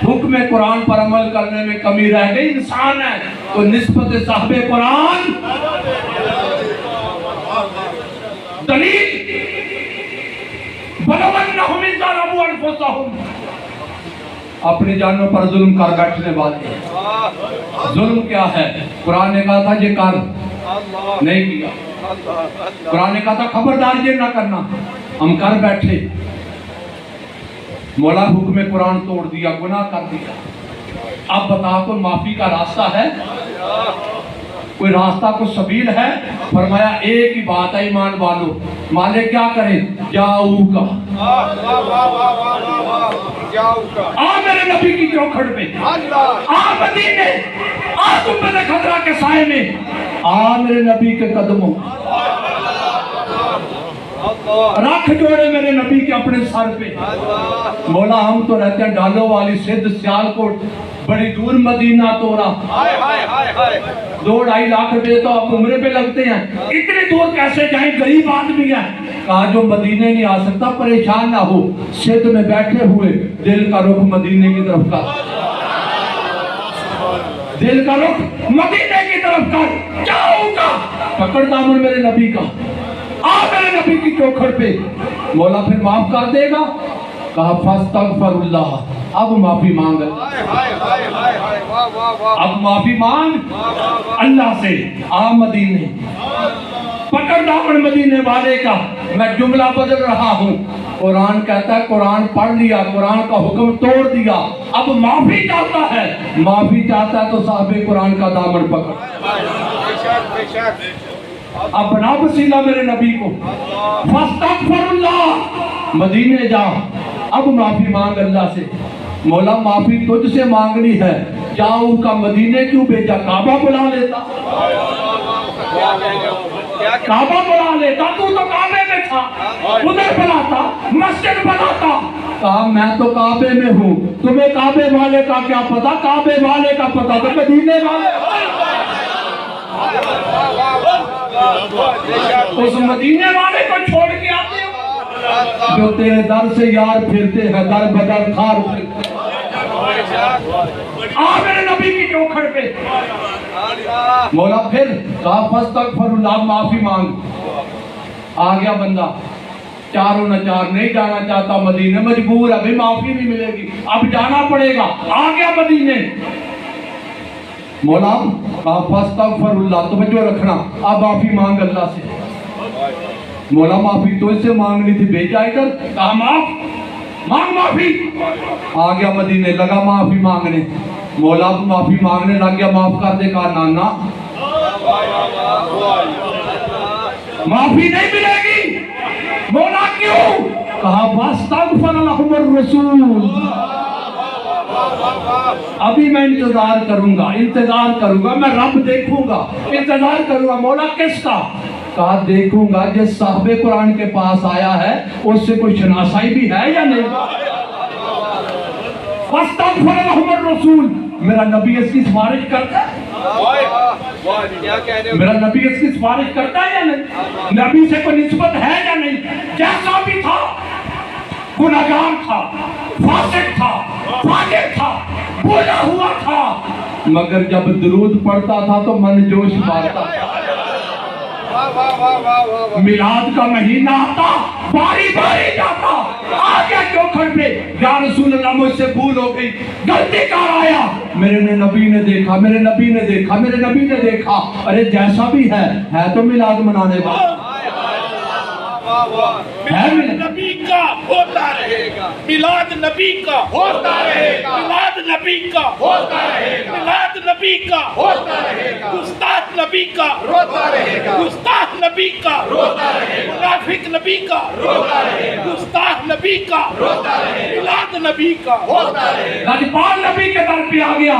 Speaker 1: हुक्म कुरान पर अमल करने में कमी रह गई, इंसान है तो निस्बत साहबे कुरान दलील। अपनी जानों पर जुल्म कर बैठने वाले। जुल्म क्या है? कुरान ने कहा था ये कर, नहीं किया। कुरान ने कहा था खबरदार ये ना करना, हम कर बैठे। मौला हुक्म कुरान तोड़ दिया, गुनाह कर दिया। अब बता कोई माफी का रास्ता है? कोई रास्ता कुछ सबील है? फरमाया एक ही बात है ईमान वालों, मालिक क्या करें? जाऊका, आ मेरे नबी की चौखट पे, आ मदीने, आ गुंबद खतरा के साए में, आ मेरे नबी के कदमों, रख जोड़े मेरे नबी के अपने सर पे। मौला हम तो रहते हैं डालो वाली सिद्ध सियालकोट, बड़ी दूर मदीना तोरा, 2-2.5 लाख रुपए तो आप उम्रे पे लगते हैं, इतनी दूर कैसे जाए? गरीब आदमी है। कहा जो मदीने नहीं आ सकता परेशान ना हो, सिद्ध में बैठे हुए दिल का रुख मदीने की तरफ का, दिल का रुख मदीने की तरफ कर, जाऊंगा पकड़ दामन मेरे नबी का, आ मेरे नबी की चौखट पे। मौला फिर माफ कर देगा? कहा फस्तगफिरुल्लाह, अब माफी मांग, अब माफी मांग अल्लाह से। आ मदीने, पकड़ दामन मदीने वाले का। मैं जुमला बदल रहा हूँ, कुरान कहता है कुरान पढ़ लिया, कुरान का हुक्म तोड़ दिया, अब माफी चाहता है, माफी चाहता है तो साहबे कुरान का दामन पकड़। अब बना वसीला मेरे नबी को, फस्तगफिरुल्लाह, मदीने जा, अब माफी मांग अल्लाह से। मौला माफी तुझसे मांगनी है, जाऊं का मदीने क्यों भेजा? काबा बुला लेता, काबा बुला लेता, तू तो काबे में था, उधर बुलाता, मस्जिद बनाता। कहा मैं तो काबे में हूँ, तुम्हें काबे वाले का क्या पता? काबे वाले का पता तो मदीने वाले। उस मदीने वाले को छोड़ के आते हो जो तेरे दर से यार फिरते हैं, दर बदर खार फिरते। आ मेरे नबी की चौखट पे। मौला फिर कहा फस्तगफिरुल्लाह, माफी मांग। आ गया बंदा, चारों न चार, नहीं जाना चाहता मदीने, मजबूर है, अभी माफी नहीं मिलेगी, अब जाना पड़ेगा। आ गया मदीने। मौला कहा फस्तगफिरुल्लाह, तवज्जो रखना, अब माफी मांग अल्लाह से। मौला माफी तो इससे मांगनी थी, भेजा इधर। कहा मांग माफी। आ गया मदीने, लगा माफी मांगने। मौला माफी मांगने लग गया, माफ कर दे। कहा नाना माफी नहीं मिलेगी। मौला क्यों? कहा वस्तगफिर रसूल, अभी मैं इंतजार करूंगा, इंतजार करूंगा, मैं रब देखूंगा, इंतजार करूंगा। मौला किसका? कहा देखूंगा जिस साहबे कुरान के पास आया है उससे कोई शनासाई भी है या नहीं। फस्तगफिर रसूल, मेरा नबी इसकी सिफारिश करता है? मेरा नबी इसकी सिफारिश करता है या नहीं? नबी से कोई निस्बत है या नहीं? जैसा भी था, गुनहगार था, फासिक था, फाजिर था, बोला हुआ था, मगर जब दुरूद पढ़ता था तो मन जोश मारता था। मिलाद का महीना आता, बारी बारी जाता, आ गया चौखट पे, या रसूल अल्लाह मुझसे भूल हो गई, गलती कर आया। मेरे नबी ने देखा, मेरे नबी ने देखा, मेरे नबी ने देखा। अरे जैसा भी है तो मिलाद मनाने वाला
Speaker 2: मिलाद नबी का होता रहेगा, मिलाद नबी का होता रहेगा, मिलाद नबी का होता रहेगा, मिलाद नबी का होता रहेगा, गुस्ताख नबी का रोता रहेगा, गुस्ताख नबी का रोता रहेगा, मुनाफिक नबी का रोता रहेगा, गुस्ताख नबी का रोता रहेगा, मिलाद नबी का होता रहेगा।
Speaker 1: लजपाल नबी के दर पे आ गया।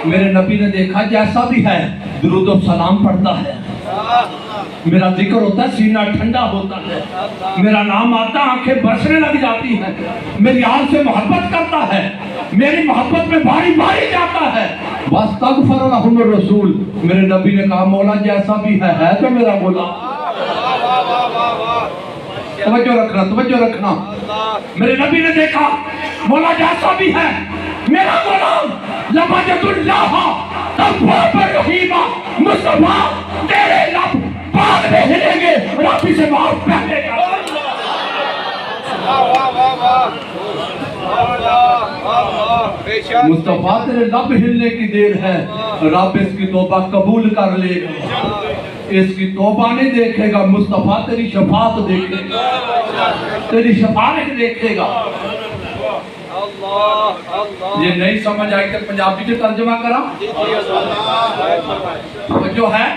Speaker 1: मेरे नबी ने देखा जैसा भी है दुरूद और सलाम पढ़ता है, मेरा जिक्र होता है, सीना ठंडा होता है, मेरा नाम आता, आंखें बरसने लग जाती हैं, मेरी आल से मोहब्बत करता है, मेरी मोहब्बत में बारी बारी जाता है। वस्तगफिर रसूल, मेरे नबी ने कहा मौला जैसा भी है तो मेरा बोला। तवज्जो रखना, तवज्जो रखना। मेरे नबी ने देखा मौला जैसा भी है मेरा गुलाम, लबजतुल्लाह तब्बाबर रहीमा, मुस्तफा तेरे लब बाद में हिलेंगे, रब्बी से माफ पहलेगा। मुस्तफा तेरे लब हिलने की देर है, रब इसकी तौबा कबूल कर लेगा, इसकी तौबा नहीं देखेगा, मुस्तफा तेरी शफात देखेगा, तेरी शफाअत देखेगा। ये नहीं समझ आई तो पंजाबी से तर्जमा करा जो है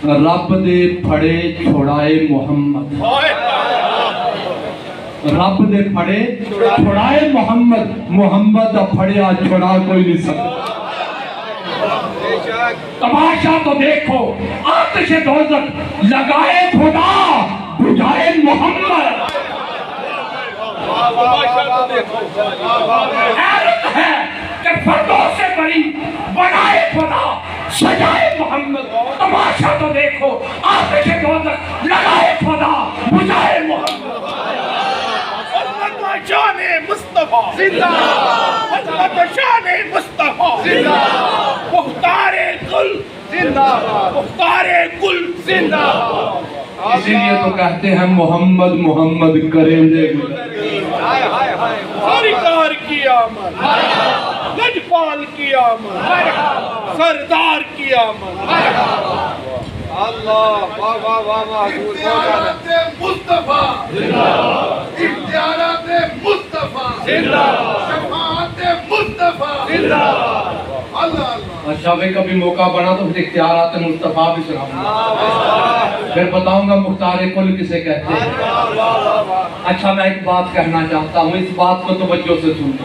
Speaker 1: रब दे फड़े छुड़ाए मोहम्मद, रब दे फड़े छुड़ाए मोहम्मद, मोहम्मद दा फड़िया छुड़ा कोई नहीं सकता। तमाशा तो देखो आतिश दोज़ख लगाए खुदा बुझाए मोहम्मद। हैरत है कि फर्दों से बड़ी बनाए खुदा सजाए मोहम्मद। तमाशा तो देखो आतिश दोज़ख लगाए खुदा बुझाए मोहम्मद।
Speaker 2: शाने मुस्तफा जिंदाबाद, शाने मुस्तफा जिंदाबाद, मुख्तारे कुल जिंदाबाद, मुख्तारे कुल जिंदाबाद।
Speaker 1: इसीलिए तो कहते हैं मोहम्मद मोहम्मद करेंगे
Speaker 2: सरकार की आमद, लजपाल की आमद, सरदार की आमद। अल्लाह वाह वाह वाह वाह। मुस्तफा जिंदाबाद, इख्तियारात मुस्तफा जिंदाबाद, शफाअत मुस्तफा जिंदाबाद। अल्लाह अल्लाह।
Speaker 1: अच्छा भाई कभी मौका बना तो फिर इख्तियारात मुस्तफा भी सुनाऊंगा, फिर बताऊंगा मुख्तार कुल किसे कहते हैं। अच्छा मैं एक बात कहना चाहता हूँ, इस बात को तवज्जो से सुनो।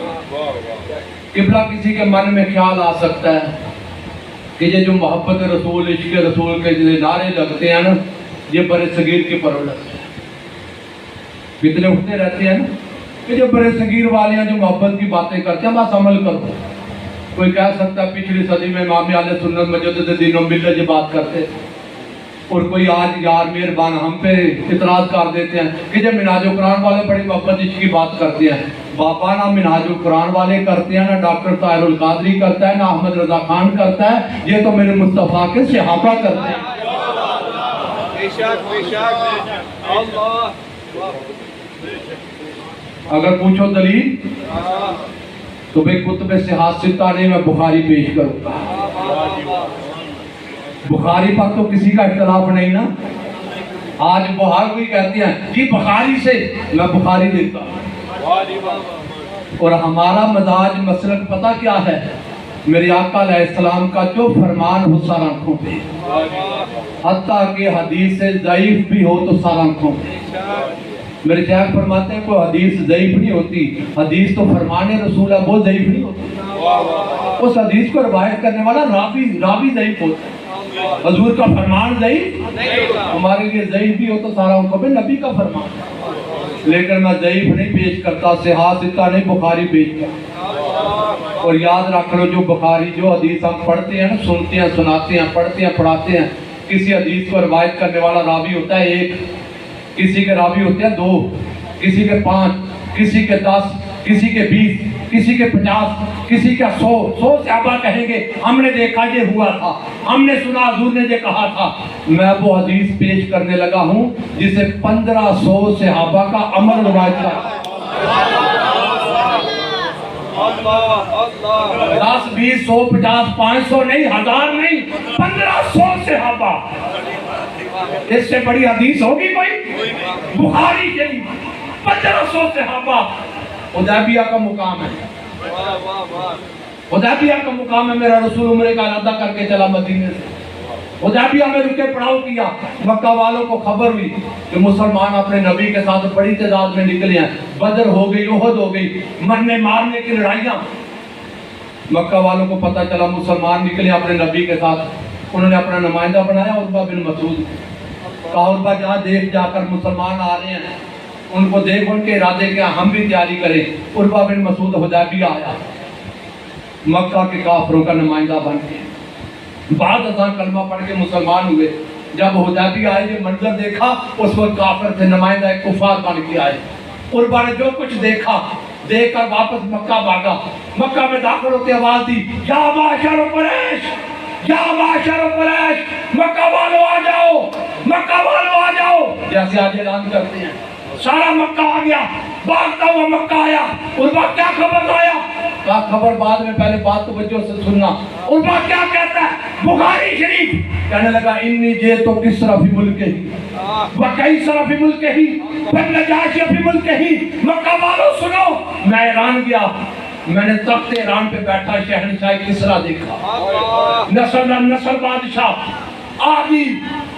Speaker 1: किबला किसी के मन में ख्याल आ सकता है कि ये जो मोहब्बत रसूल इश्क रसूल के जो नारे लगते हैं ना, ये बड़े सगीर के परों लगते हैं। कितने उठते रहते हैं ना कि जो बड़े सगीर वाले हैं जो मोहब्बत की बातें करते हैं, बस अमल करो। कोई कह सकता है पिछली सदी में इमाम आले सुन्नत मजदूद दीन मिल्लत ये बात करते, और कोई आज यार मेहरबान हम पे इतराज कर देते हैं कि जब मिनाजुल कुरान वाले बड़ी मोहब्बत इश्क की बात करते हैं। बाबा ना मिनाजुल कुरान वाले करते हैं, ना डॉक्टर ताहिरुल कादरी करता है, ना अहमद रजा खान करता है, ये तो मेरे मुस्तफा के सहाबा करते हैं। अगर पूछो दलील तो भाई कुतुब सिहात सित्ता नहीं, मैं बुखारी पेश करूंगा। बुखारी पर तो किसी का इख्तलाफ नहीं ना। आज बुहार भी कहते हैं जी बुखारी से, मैं बुखारी देता हूँ। और हमारा मजाज मसलक पता क्या है, मेरे आका अलैहिस्सलाम का जो फरमान हो सारा आंखों पे, हत्ता के हदीस से ज़ईफ भी हो तो सारा आंखों पे। मेरे शेख फरमाते हैं कोई हदीस ज़ईफ नहीं होती, हदीस तो फरमाने रसूल है, वो ज़ईफ नहीं होती। उस हदीस को रिवायत करने वाला रावी ज़ईफ होता है। हजूर का फरमान ज़ईफ, हमारे लिए ज़ईफ भी हो तो सारा उनको भी नबी का फरमान। लेकिन मैं ज़ईफ नहीं पेश करता, सिहात सित्ता नहीं बुखारी पेश करता। और याद रख लो जो बुखारी जो हदीस हम पढ़ते हैं ना, सुनते हैं सुनाते हैं पढ़ते हैं पढ़ाते हैं, किसी हदीस को रिवायत करने वाला रावी होता है एक, किसी के रावी होते हैं 2, किसी के 5, किसी के 10, किसी के 20, किसी के 50, किसी का 100 सहाबा कहेंगे हमने देखा ये हुआ था, हमने सुना हुजूर ने ये कहा था। मैं वो हदीस पेश करने लगा हूँ जिसे 1500 सहाबा का अमल रिवायत का 10, 20, 100, 50, 500 नहीं, 1000 नहीं, 1500 सहाबा। इससे बड़ी हदीस होगी कोई? बुखारी के 1500 सहाबा। हुदैबिया का मुकाम है, हुदैबिया का मुकाम है। मेरा रसूल उम्रे का इरादा करके चला मदीने से, हुदैबिया में रुके पड़ाव किया। मक्का वालों को खबर हुई कि मुसलमान अपने नबी के साथ बड़ी तादाद में निकले हैं, बदर हो गई, उहद हो गई, मरने मारने की लड़ाइयाँ। मक्का वालों को पता चला मुसलमान निकले अपने नबी के साथ। उन्होंने अपना नुमाइंदा बनाया उर्वा बिन मसूद, कहा उर्वा जहाँ देख जाकर मुसलमान आ रहे हैं उनको देख उनके इरादे के हम भी तैयारी करें। उर्वा बिन मसूद हुदैबिया आया, मक्का के काफरों का नुमाइंदा बन के, बाद अज़ां कलमा पढ़ के मुसलमान हुए। जब हुदैबिया आए ये मंजर देखा, उस वक्त काफिर थे, नुमाइंदा एक कुफार बन के आए। उर्वा ने जो कुछ देखा देखकर वापस मक्का भागा। मक्का में दाखिल होते आवाज दी, या माशर कुरैश, या माशर कुरैश, मक्का वालों आ जाओ, मक्का वालों आ जाओ। जैसे आज ऐलान करते हैं, सारा मक्का आ गया, भागता हुआ मक्का आया। उर्वा क्या खबर लाया? का खबर बाद में, पहले बात तो बच्चों से सुनना। उर्वा क्या कहता है बुखारी शरीफ, कहने लगा इन्नी जे तो किसरा भी मुल्क ही व कई सरा भी मुल्क ही पर नजाशी भी मुल्क ही। मक्का वालों सुनो, मैं ईरान गया, मैंने तख्त ईरान पे बैठा शहनशाह किसरा देखा, नस्ल बादशाह आदि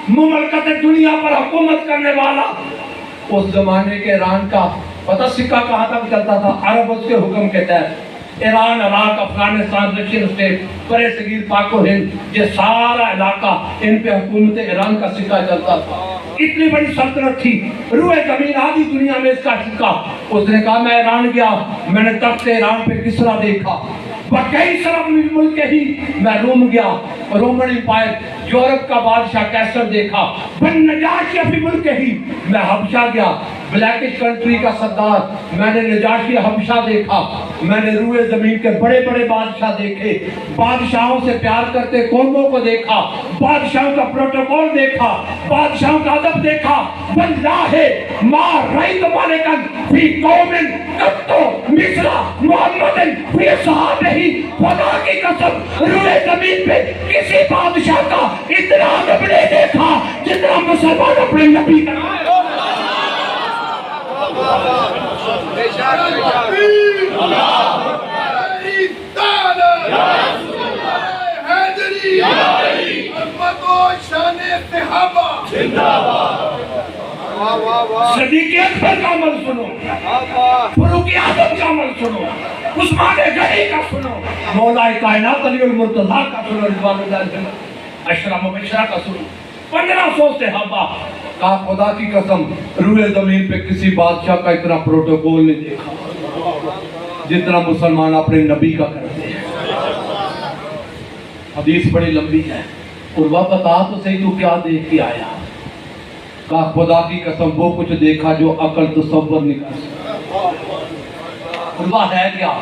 Speaker 1: मुमलकत दुनिया पर हुकूमत करने वाला। उस जमाने के ईरान का पता सिक्का कहाँ तक चलता था, अरब उसके हुक्म के तहत ईरान, इराक, अफगानिस्तान, दक्षिण स्टेट, बड़े सगीर, पाको हिंद, ये सारा इलाका, इन पे हुकूमत ईरान का सिक्का चलता था। इतनी बड़ी सल्तनत थी, रूए जमीन आदि दुनिया में इसका सिक्का। उसने कहा मैं ईरान गया, मैंने तख्त ईरान पे किसरा देखा, कई सरब मुल्क ही। मैं रोम गया, रोमन एम्पायर, यूरोप का बादशाह कैसर देखा, नजाशी भी मुल्क ही। मैं हबशा गया, ब्लैकिश कंट्री का सरदार, मैंने नजाशी हबशा देखा। मैंने रूए जमीन के बड़े बड़े बादशाह देखे, बादशाहों से प्यार करते कौमों को देखा, बादशाहों का प्रोटोकॉल देखा, बादशाहों का अदब देखा। वल्लाहे मार रही तो मालिकन फी कौमिन कत्तो मिस्रा मोहम्मदन फी सहाबे ही। खुदा की कसम रूए जमीन पे किसी बादशाह का इतना अदब नहीं देखा जितना मुसलमान अपने नबी का। सदीक़ अकबर का अमल सुनो, फारूक आज़म का अमल सुनो, उस्मान गनी का सुनो, मौलाए कायनात अली मुर्तज़ा का सुनो, रिज़वानुल्लाह अलैहि अशरा मुबशरा का सुनो। 1500 सहाबा का खुदा की कसम रूए जमीन पे किसी बादशाह का इतना प्रोटोकॉल नहीं देखा जितना मुसलमान अपने नबी का करते हैं। हदीस बड़ी लंबी है, उर्वा बता तो सही तू क्या देख के आया। का खुदा की कसम वो कुछ देखा जो अकल तसव्वुर नहीं कर सकता। उर्वा है क्या?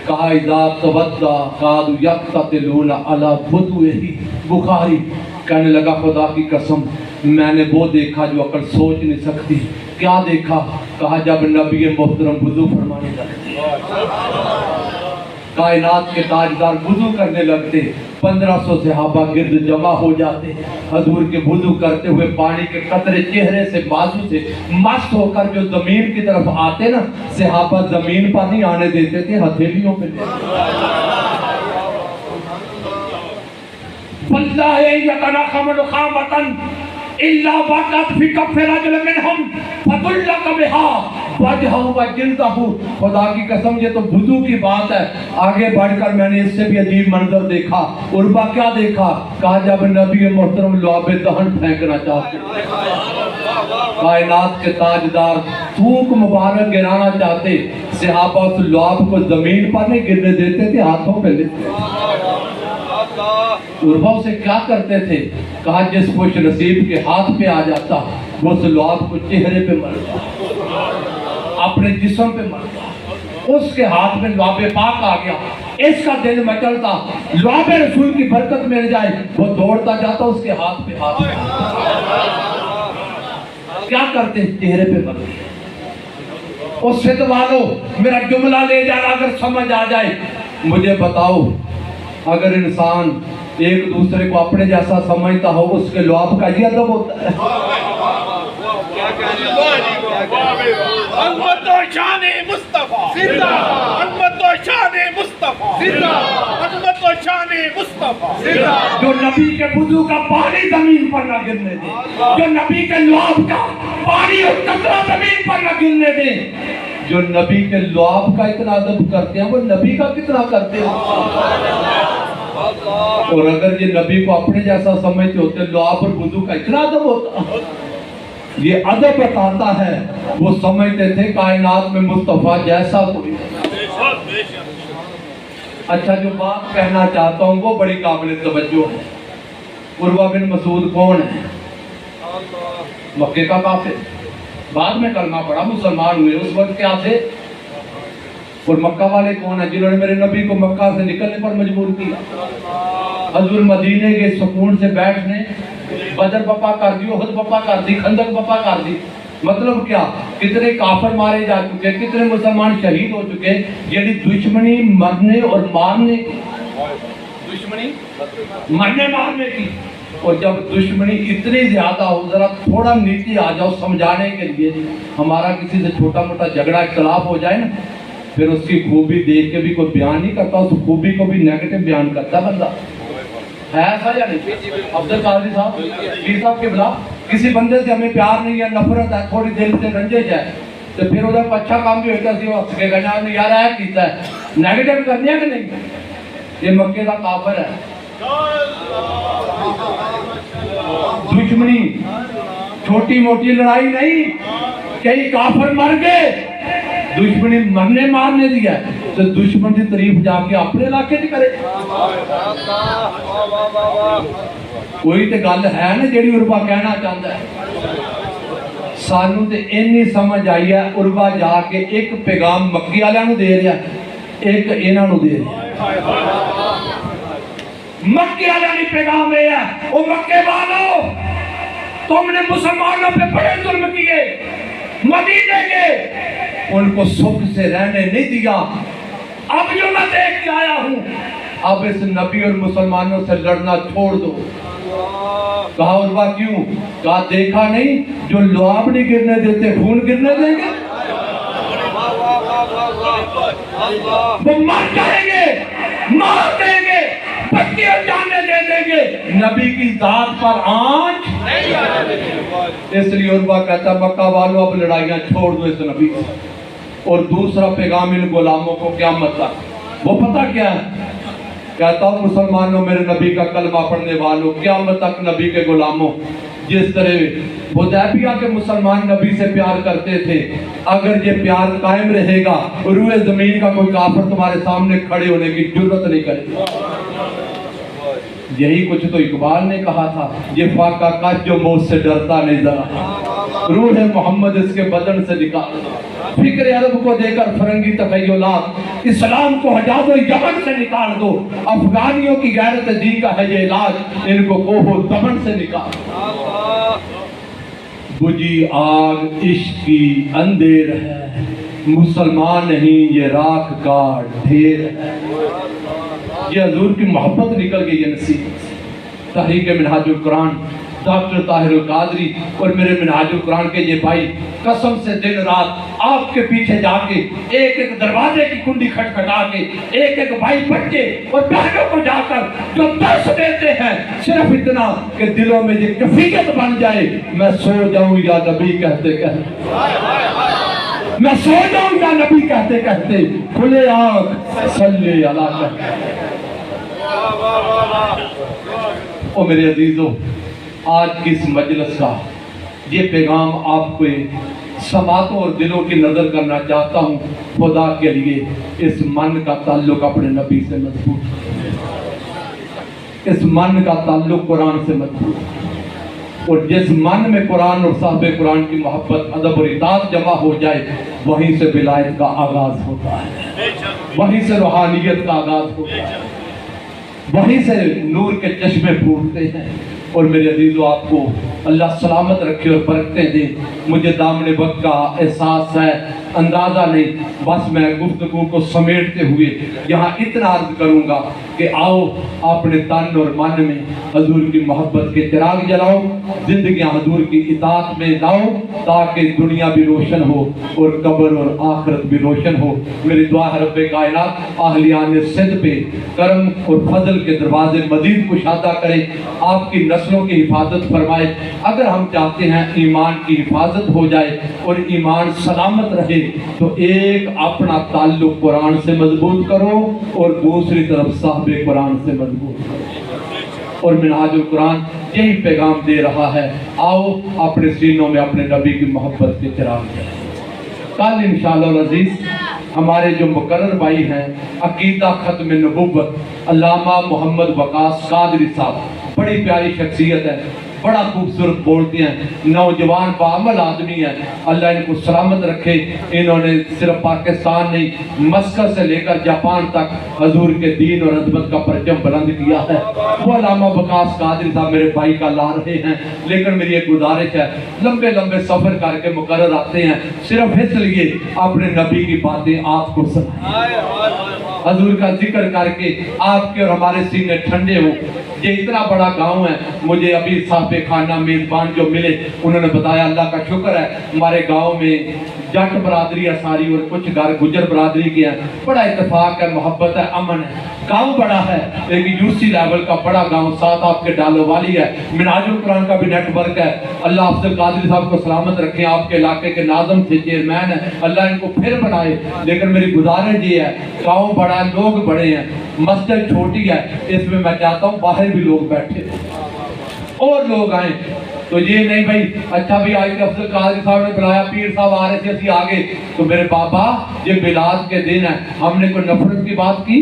Speaker 1: कहा इज़ा तवद्दा कादू यक्ततिलूना अला वुदूही। बुखारी कहने लगा खुदा की कसम मैंने वो देखा जो अकल सोच नहीं सकती। क्या देखा? कहा जब नबी मोहतरम वुदू फरमाने लगते, कायनात के ताजदार वुदू करने लगते, 1500 सहाबा गिर्द जमा हो जाते, हजूर के वुदू करते हुए पानी के कतरे चेहरे से बाजू से मस्त होकर जो जमीन की तरफ आते ना, सहाबा जमीन पर नहीं आने देते थे, हथेलियों पे वल्लाहि यतना खमल खामतन इल्ला वक़त फी कफ़ रजुल मिनहुम फदुल्लक बिहा वजहहु व जिल्दहु। खुदा की कसम ये तो वुजू की बात है। आगे बढ़कर मैंने इससे भी अजीब मंजर देखा। उर्वा क्या देखा? कहा जब नबी मोहतरम लुआबे दहन फेंकना चाहते, कायनात के ताजदार थूक मुबारक गिराना चाहते, सहाबा उस लुआब को जमीन पर नहीं गिरने देते थे, हाथों पे लेते। उर्वा से क्या करते थे? कहा जिस खुश नसीब के हाथ पे आ जाता वो उस लुआब को चेहरे पे मरता, अपने जिस्म पे मरता। उसके हाथ में लुआबे पाक आ गया, इसका दिल मचलता, लुआबे रसूल की बरकत मिल जाए, वो दौड़ता जाता उसके हाथ पे हाथ। क्या करते? चेहरे पे मरते। उस सिद्ध वालों मेरा जुमला ले जाना अगर समझ आ जाए, मुझे बताओ अगर इंसान एक दूसरे को अपने जैसा समझता हो उसके लुआब का ये अदब होता है। जो नबी के वुजू का पानी जमीन पर न गिरने दे, जो नबी के लुआब का पानी और कतरा जमीन पर न गिरने दे, जो नबी के लुआब का इतना अदब करते हैं वो नबी का कितना करते हैं। और अगर ये नबी को अपने जैसा समझते होते, लुआब और वुजू का इतना अदब होता। ये अदब बताता है वो समझते थे कायनात में मुस्तफा जैसा कोई। अच्छा जो बात कहना चाहता हूँ वो बड़ी काबिल तवज्जो है। उर्वा बिन मसूद कौन है? मक्के का काफिर, बाद में कलमा पड़ा, मुसलमान हुए, उस वक्त क्या थे? और मक्का वाले कौन है जिन्होंने मेरे नबी को मक्का से निकलने पर मजबूर किया? हजूर मदीने के सुकून से बैठने, बदर बपा कर दी, उहद बपा कर दी, खंदक बपा कर दी, मतलब क्या, कितने काफिर मारे जा चुके, कितने मुसलमान शहीद हो चुके। यानी दुश्मनी मरने और मारने की, दुश्मनी मरने मारने की। और जब दुश्मनी इतनी ज्यादा हो, जरा थोड़ा नीचे आ जाओ समझाने के लिए। हमारा किसी से छोटा मोटा झगड़ा इख्तलाफ हो जाए ना, फिर उसकी खूबी देख के भी कोई बयान नहीं करता, उस खूबी को भी नेगेटिव बयान करता बंदा। है ऐसा या नहीं? अब्दुल कादिर साहब, पीर साहब के खिलाफ किसी बंदे से हमें प्यार नहीं है, नफरत है, थोड़ी दिल से रंजिश है, तो फिर उधर अच्छा काम भी होता है, हंस के कहना यार है कीता है, नेगेटिव करने कि नहीं? ये मक्के का काफिर है। दुश्मनी छोटी मोटी लड़ाई नहीं, कई काफिर मर गए, दुश्मनी मरने मारने दिया, तो दुश्मन की तारीफ जाके अपने इलाके च करे। कोई तो गल है ना जी उर्वा कहना चाहता है। सानू तो इन्नी समझ आई है, उर्वा जाके एक पैगाम मक्की वालियां नूं दे रहा, एक इन्हां नूं दे रहा। मक्के वालियां ने पैगाम है, ओ मक्के वालों, तुमने मुसलमानों पे बड़े जुल्म किए, मदीने के उनको सुख से रहने नहीं दिया। अब जो मैं देख के आया हूं, अब इस नबी और मुसलमानों से लड़ना छोड़ दो। कहा उर्वा क्यों? कहा देखा नहीं, जो लुआब नहीं गिरने देते खून गिरने देंगे, वो मर जाएंगे, मार देंगे, पत्तियां जाने दे देंगे, नबी की जात पर आंच नहीं आने देंगे। इसलिए उर्वा कहता मक्का वालों अब लड़ाइयां छोड़ दो इस नबी से। और दूसरा पैगाम इन गुलामों को क्या मतलब, वो पता क्या है? कहता हूं मुसलमानों, मेरे नबी का कलमा पढ़ने वालों, क़यामत तक नबी के गुलामों, जिस तरह हुदैबिया के मुसलमान नबी से प्यार करते थे, अगर ये प्यार कायम रहेगा, रूए जमीन का कोई काफिर तुम्हारे सामने खड़े होने की जरूरत नहीं करेगा। यही कुछ तो इकबाल ने कहा था, ये फाका का जो मौत से डरता नहीं जरा, रूह मोहम्मद इसके बदन से निकाल, फिक्र अरब को देकर फरंगी तखय्युलात, इस्लाम को हटा दो, यमन से निकाल दो, अफगानियों की गैरत दी का है ये इलाज, इनको कोहो दमन से निकाल। बुझी आग इश्क की अंधेर है, मुसलमान नहीं ये राख का ढेर है। ये हजूर की मोहब्बत निकल गई है नसीब से। तहरीक मिनहाजुल कुरान, डॉक्टर ताहिरुल कादरी और मेरे मिनहाजुल कुरान के ये भाई कसम से दिन रात आपके पीछे जाके एक एक दरवाजे की कुंडी खटखटा के एक एक भाई बच्चे और बहनों को जाकर जो दर्श देते हैं, सिर्फ इतना कि दिलों में ये कफीयत बन जाए, मैं सो जाऊं या नबी कहते कहते, मैं सो जाऊं या नबी कहते कहते, खुले आंख सल्ले अला कहते। ओ मेरे अजीजों, आज की इस मजलिस का ये पैगाम आपको समातों और दिलों की नजर करना चाहता हूँ। खुदा के लिए इस मन का ताल्लुक अपने नबी से मजबूत, इस मन का ताल्लुक कुरान से मजबूत। और जिस मन में कुरान और साहब कुरान की मोहब्बत, अदब और इताअत जमा हो जाए, वहीं से विलायत का आगाज होता है, वहीं से रूहानियत का आगाज होता है, वहीं से नूर के चश्मे फूटते हैं। और मेरे अजीजों, आपको अल्लाह सलामत रखे और बरकतें दे। मुझे दामने वक्त का एहसास है, अंदाज़ा नहीं, बस मैं गुफ्तगू को समेटते हुए यहाँ इतना अर्ज करूँगा कि आओ अपने तन और मन में हजूर की मोहब्बत के चिराग जलाओ, जिंदगियाँ हजूर की इताअत में लाओ, ताकि दुनिया भी रोशन हो और कब्र और आखिरत भी रोशन हो। मेरी दुआ है रब्बे कायनात अहलियान सिंध पे करम और फजल के दरवाजे मजीद कुशादा करे, आपकी नस्लों की हिफाजत फरमाए। अगर हम चाहते हैं ईमान की हिफाजत हो जाए और ईमान सलामत रहे, तो एक अपना ताल्लुक कुरान से मजबूत करो और दूसरी तरफ साहबे कुरान से मजबूत करो। और मिनहाजुल कुरान यही पैगाम दे रहा है, आओ अपने सीनों में अपने नबी की मोहब्बत के चिराग जलाएं। कल इंशाअल्लाह अज़ीज़ हमारे जो मुकर्रर भाई हैं, अकीदा खत्म नबुव्वत अल्लामा मोहम्मद वकास कादरी साहब, बड़ी प्यारी शख्सियत है, बड़ा खूबसूरत बोलते हैं, नौजवान बामल आदमी है, अल्लाह इनको सलामत रखे। इन्होंने सिर्फ पाकिस्तान नहीं, मस्कत से लेकर जापान तक हजूर के दीन और अदमत का परचम बुलंद किया है। वो अल्लामा वकास कादरी साहब मेरे भाई का ला रहे हैं, लेकिन मेरी एक गुजारिश है, लंबे लंबे सफर करके मुकर्रर आते हैं सिर्फ इसलिए अपने नबी की बातें आपको सुनाएं, हजूर का जिक्र करके आपके और हमारे सीने ठंडे हो। ये इतना बड़ा गांव है, मुझे अभी साहब खाना मेजबान जो मिले उन्होंने बताया, अल्लाह का शुक्र है हमारे गांव में जट बरादरी है सारी और कुछ घर गुजर बरादरी के हैं, बड़ा इत्तेफाक है, मोहब्बत है, अमन है। गांव बड़ा है लेकिन यूसी लेवल का बड़ा गांव, साथ आपके डालो वाली है, मिनाजुल कुरान का भी नेटवर्क है। अल्लाह अफजल कादरी साहब को सलामत रखें, आपके इलाके के नाज़म थे, चेयरमैन है, अल्लाह इनको फिर बनाए। लेकिन मेरी गुजारिश ये है, गाँव बड़ा है, लोग बड़े हैं, मस्जिद छोटी है, इसमें मैं चाहता हूँ बाहर भी लोग बैठे और लोग आए। तो ये नहीं भाई अच्छा भी आज के अफजल कादरी साहब ने बुलाया, पीर साहब आ रहे थे, असि आगे, तो मेरे बाबा ये मिलाद के दिन है, हमने कोई नफरत की बात की,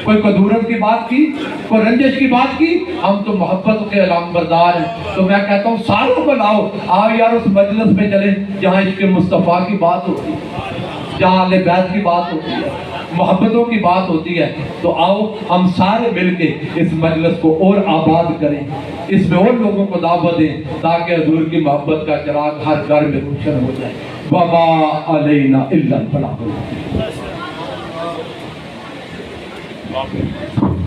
Speaker 1: कोई कदूरत की बात की, कोई रंजिश की बात की, हम तो मोहब्बत के अलामबरदार हैं। तो मैं कहता हूँ सारों को लाओ, आओ यार उस मजलिस पे चले जहाँ इसके मुस्तफ़ा की बात होती है, जहाँ अहले बैत की बात होती है, मोहब्बतों की बात होती है। तो आओ हम सारे मिलके इस मजलिस को और आबाद करें, इसमें और लोगों को दावत दें ताकि हजूर की मोहब्बत का चिराग हर घर में रोशन हो जाए। वमा अलैना इल्लल बलाग।